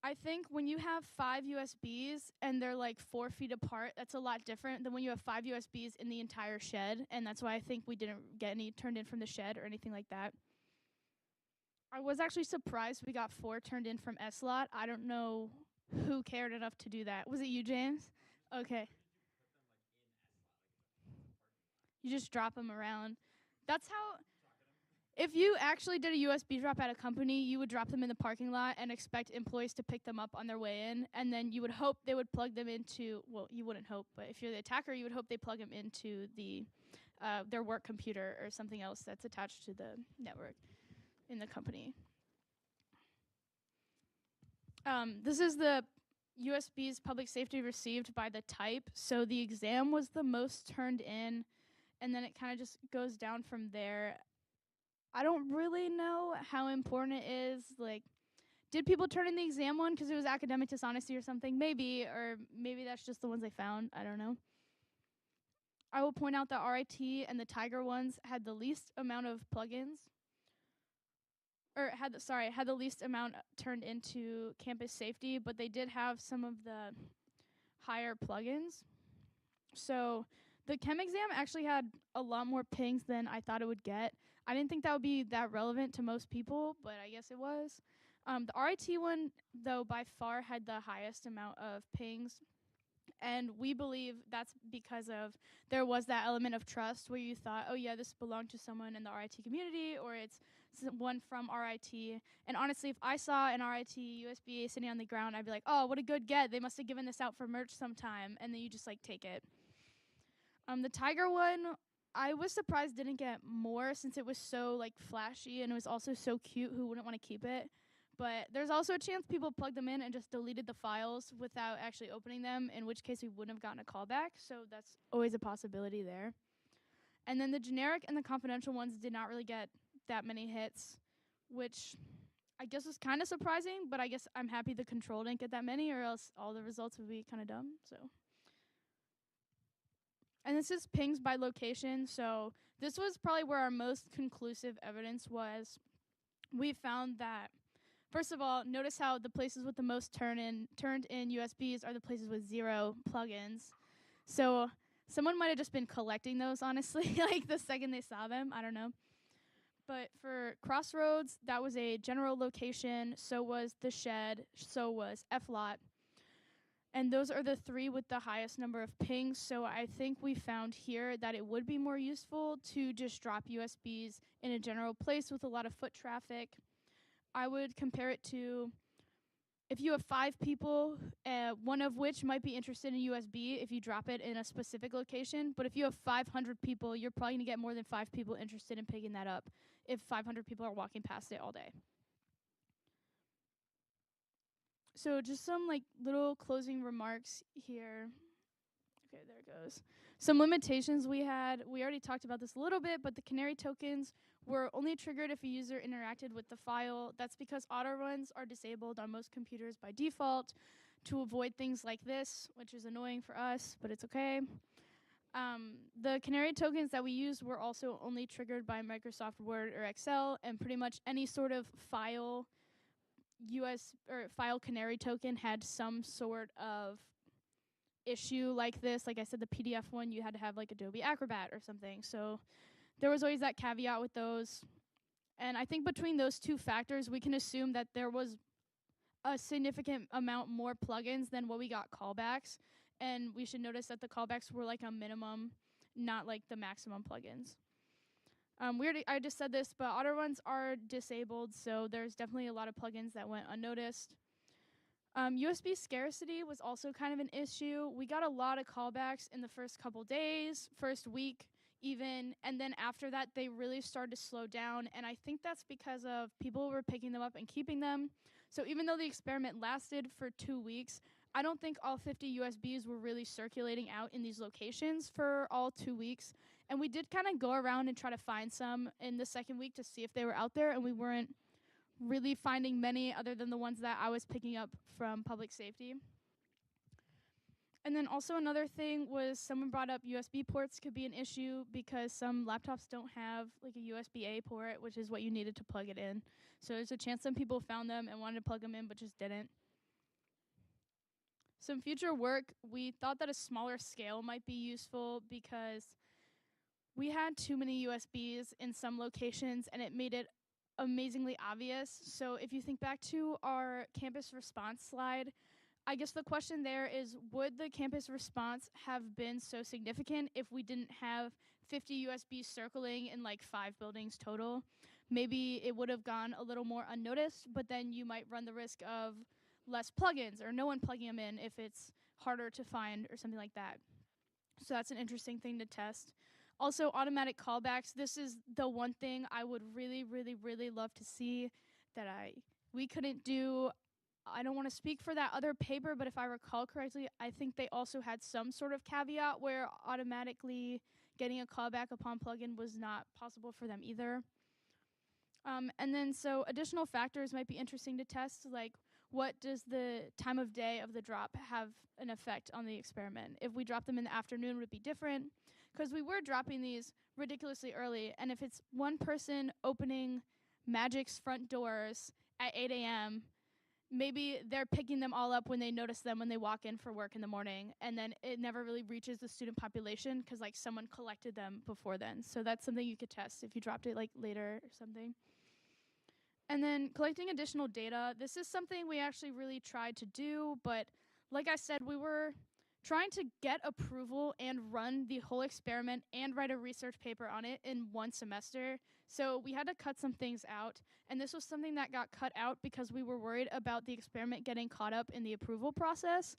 I think when you have 5 USBs and they're like 4 feet apart, that's a lot different than when you have 5 USBs in the entire shed, and that's why I think we didn't get any turned in from the shed or anything like that. I was actually surprised we got 4 turned in from S-Lot. I don't know who cared enough to do that. Was it you, James? Okay. You just drop them around. That's how... If you actually did a USB drop at a company, you would drop them in the parking lot and expect employees to pick them up on their way in, and then you would hope they would plug them into, well, you wouldn't hope, but if you're the attacker, you would hope they plug them into their work computer or something else that's attached to the network in the company. This is the USBs public safety received by the type. So the exam was the most turned in, and then it kind of just goes down from there. I don't really know how important it is. Like, did people turn in the exam one because it was academic dishonesty or something? Maybe, or maybe that's just the ones they found. I don't know. I will point out that RIT and the Tiger ones had the least amount of plugins, or had the least amount turned into campus safety, but they did have some of the higher plugins. So the chem exam actually had a lot more pings than I thought it would get. I didn't think that would be that relevant to most people, but I guess it was. The RIT one, though, by far had the highest amount of pings. And we believe that's because of there was that element of trust where you thought, oh, yeah, this belonged to someone in the RIT community, or it's one from RIT. And honestly, if I saw an RIT USB sitting on the ground, I'd be like, oh, what a good get. They must have given this out for merch sometime. And then you just, like, take it. The Tiger one, I was surprised didn't get more since it was so, like, flashy and it was also so cute. Who wouldn't want to keep it? But there's also a chance people plugged them in and just deleted the files without actually opening them, in which case we wouldn't have gotten a callback. So that's always a possibility there. And then the generic and the confidential ones did not really get that many hits, which I guess was kind of surprising, but I guess I'm happy the control didn't get that many, or else all the results would be kind of dumb. So. And this is pings by location, so this was probably where our most conclusive evidence was. We found that First of all, notice how the places with the most turned in USBs are the places with 0 plugins. So someone might have just been collecting those, honestly, like the second they saw them. I don't know. But for Crossroads, that was a general location. So was the Shed. So was F-Lot. And those are the 3 with the highest number of pings. So I think we found here that it would be more useful to just drop USBs in a general place with a lot of foot traffic. I would compare it to if you have 5 people, one of which might be interested in USB if you drop it in a specific location. But if you have 500 people, you're probably going to get more than 5 people interested in picking that up if 500 people are walking past it all day. So just some like little closing remarks here. Okay, there it goes. Some limitations we had. We already talked about this a little bit, but the canary tokens were only triggered if a user interacted with the file. That's because auto runs are disabled on most computers by default to avoid things like this, which is annoying for us, but it's okay. The canary tokens that we used were also only triggered by Microsoft Word or Excel, and pretty much any sort of file file canary token had some sort of issue like this. Like I said, the PDF one, you had to have like Adobe Acrobat or something. So there was always that caveat with those. And I think between those 2 factors, we can assume that there was a significant amount more plugins than what we got callbacks. And we should notice that the callbacks were like a minimum, not like the maximum plugins. I just said this, but auto runs are disabled, so there's definitely a lot of plugins that went unnoticed. USB scarcity was also kind of an issue. We got a lot of callbacks in the first couple days, first week even, and then after that they really started to slow down, and I think that's because of people were picking them up and keeping them. So even though the experiment lasted for 2 weeks, I don't think all 50 USBs were really circulating out in these locations for all 2 weeks, and we did kind of go around and try to find some in the second week to see if they were out there, and we weren't really finding many other than the ones that I was picking up from public safety. And then also another thing was someone brought up USB ports could be an issue because some laptops don't have like a USB-A port, which is what you needed to plug it in. So there's a chance some people found them and wanted to plug them in but just didn't. Some future work, we thought that a smaller scale might be useful because we had too many USBs in some locations and it made it amazingly obvious. So if you think back to our campus response slide, I guess the question there is, would the campus response have been so significant if we didn't have 50 USBs circling in like 5 buildings total? Maybe it would have gone a little more unnoticed, but then you might run the risk of less plugins or no one plugging them in if it's harder to find or something like that. So that's an interesting thing to test. Also, automatic callbacks. This is the one thing I would really, really, really love to see that we couldn't do. I don't want to speak for that other paper, but if I recall correctly, I think they also had some sort of caveat where automatically getting a callback upon plugin was not possible for them either. And then so additional factors might be interesting to test, like what does the time of day of the drop have an effect on the experiment? If we drop them in the afternoon, would it be different? Because we were dropping these ridiculously early, and if it's one person opening Magic's front doors at 8 a.m., maybe they're picking them all up when they notice them when they walk in for work in the morning, and then it never really reaches the student population because like someone collected them before then. So that's something you could test if you dropped it like later or something. And then collecting additional data. This is something we actually really tried to do, but like I said, we were trying to get approval and run the whole experiment and write a research paper on it in one semester. So we had to cut some things out, and this was something that got cut out because we were worried about the experiment getting caught up in the approval process.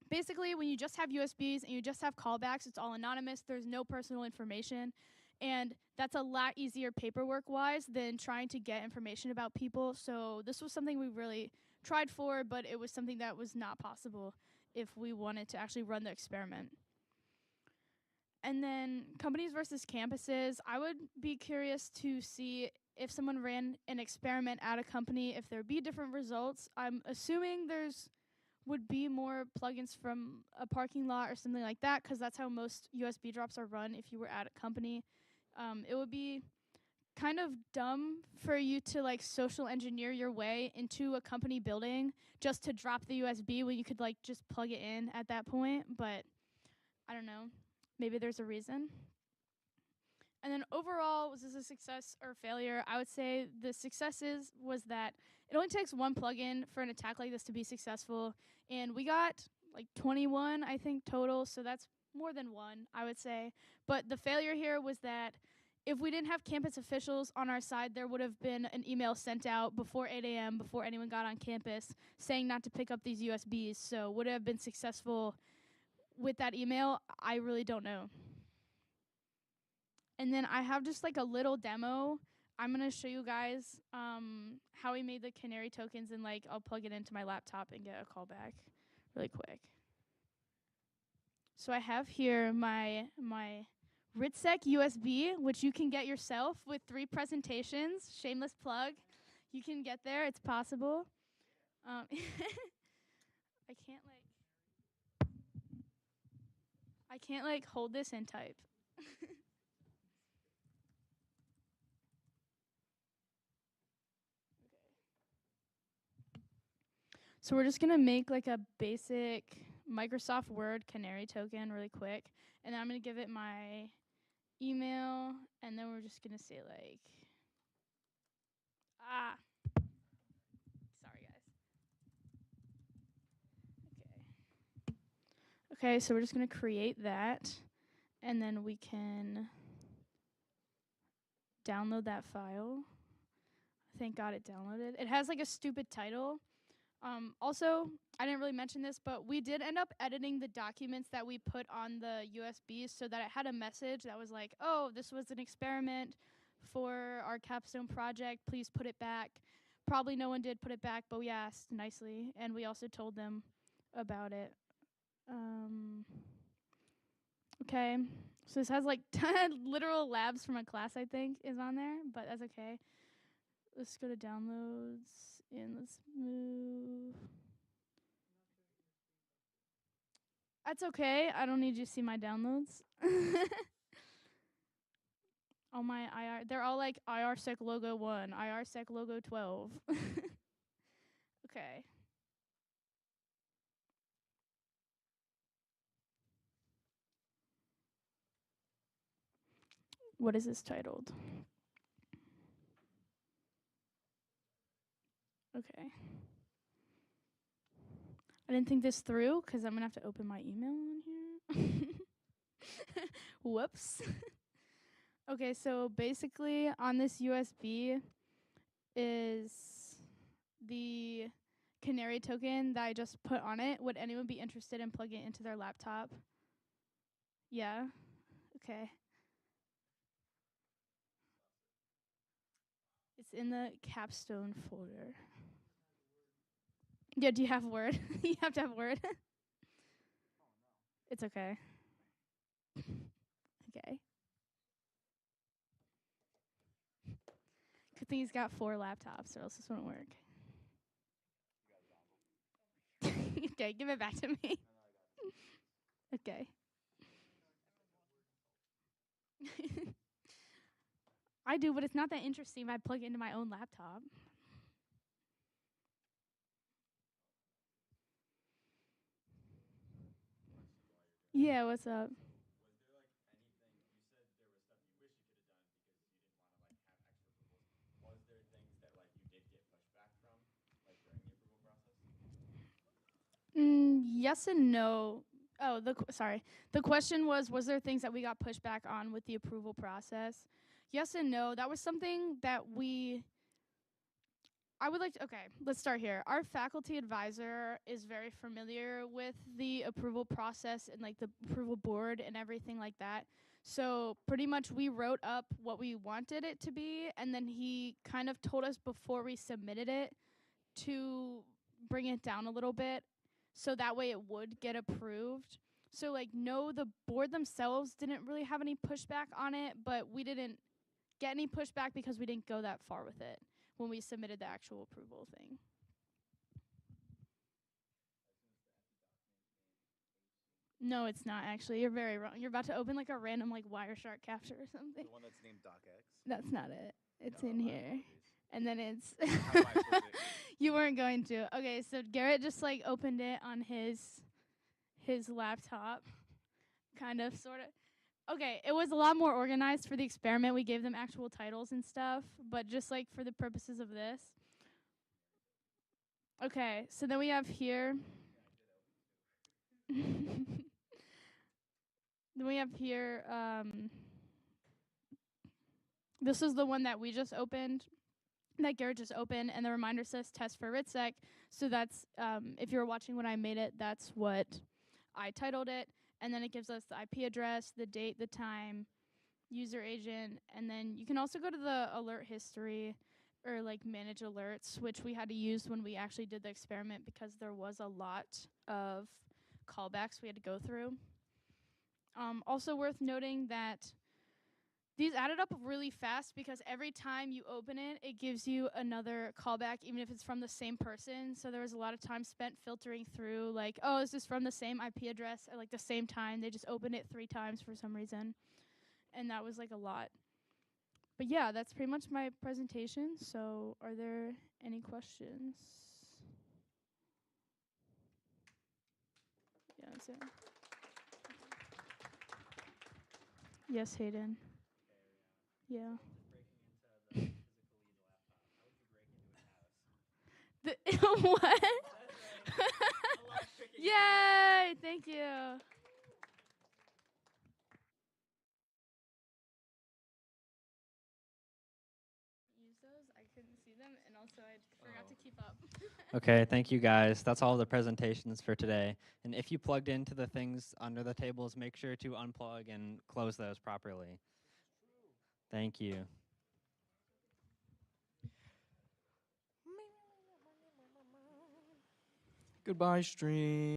Basically, when you just have USBs and you just have callbacks, it's all anonymous, there's no personal information, and that's a lot easier paperwork-wise than trying to get information about people. So this was something we really tried for, but it was something that was not possible if we wanted to actually run the experiment. And then companies versus campuses, I would be curious to see if someone ran an experiment at a company, if there'd be different results. I'm assuming there's would be more plugins from a parking lot or something like that, because that's how most USB drops are run if you were at a company. It would be kind of dumb for you to like social engineer your way into a company building just to drop the USB when you could like just plug it in at that point, but I don't know. Maybe there's a reason. And then overall, was this a success or failure? I would say the successes was that it only takes one plugin for an attack like this to be successful, and we got like 21, I think, total, so that's more than one, I would say. But the failure here was that if we didn't have campus officials on our side, there would have been an email sent out before 8 a.m., before anyone got on campus, saying not to pick up these USBs. So would it have been successful with that email? I really don't know. And then I have just like a little demo. I'm going to show you guys how we made the canary tokens, and like I'll plug it into my laptop and get a call back really quick. So I have here my RITSEC USB, which you can get yourself with 3 presentations. Shameless plug. You can get there. It's possible. I can't like hold this and type. So we're just gonna make like a basic Microsoft Word canary token really quick, and then I'm gonna give it my email, and then we're just gonna say like, sorry guys. Okay, so we're just gonna create that, and then we can download that file. Thank God it downloaded. It has like a stupid title. Also, I didn't really mention this, but we did end up editing the documents that we put on the USBs so that it had a message that was like, oh, this was an experiment for our capstone project. Please put it back. Probably no one did put it back, but we asked nicely, and we also told them about it. Okay, so this has like 10 literal labs from a class, I think, is on there, but that's okay. Let's go to downloads, and let's move. That's okay. I don't need you to see my downloads. All my IR, they're all like IRSEC logo 1, IRSEC logo 12. Okay. What is this titled? Okay. I didn't think this through because I'm going to have to open my email on here. Whoops. Okay, so basically on this USB is the canary token that I just put on it. Would anyone be interested in plugging it into their laptop? Yeah? Okay. It's in the capstone folder. Yeah, do you have Word? You have to have Word. It's okay. Okay. Good thing he's got 4 laptops, or else this wouldn't work. Okay, give it back to me. Okay. I do, but it's not that interesting if I plug it into my own laptop. Yeah, what's up? Yes and no. Oh, sorry. The question was there things that we got pushed back on with the approval process? Yes and no. That was something that I would like to, okay, let's start here. Our faculty advisor is very familiar with the approval process and like the approval board and everything like that. So pretty much we wrote up what we wanted it to be, and then he kind of told us before we submitted it to bring it down a little bit so that way it would get approved. So like no, the board themselves didn't really have any pushback on it, but we didn't get any pushback because we didn't go that far with it when we submitted the actual approval thing. No, it's not actually. You're very wrong. You're about to open like a random like Wireshark capture or something. The one that's named DocX. That's not it. It's No, in my here. apologies. And then it's How do I switch it? you weren't going to. Okay, so Garrett just like opened it on his laptop. Kind of, sort of. Okay, it was a lot more organized for the experiment. We gave them actual titles and stuff, but just like for the purposes of this. Okay, so then we have here. Then we have here, this is the one that we just opened, that Garrett just opened, and the reminder says test for RITSEC. So that's, if you were watching when I made it, that's what I titled it. And then it gives us the IP address, the date, the time, user agent, and then you can also go to the alert history or like manage alerts, which we had to use when we actually did the experiment because there was a lot of callbacks we had to go through. Also worth noting that these added up really fast because every time you open it, it gives you another callback, even if it's from the same person. So there was a lot of time spent filtering through, like, oh, is this from the same IP address at like the same time? They just opened it 3 times for some reason, and that was like a lot. But yeah, that's pretty much my presentation. So are there any questions? Yeah, that's it. Yes, Hayden. Yeah. What? Yay! Thank you. Use those. I couldn't see them, and also I forgot to keep up. Okay, thank you guys. That's all the presentations for today. And if you plugged into the things under the tables, make sure to unplug and close those properly. Thank you. Goodbye, stream.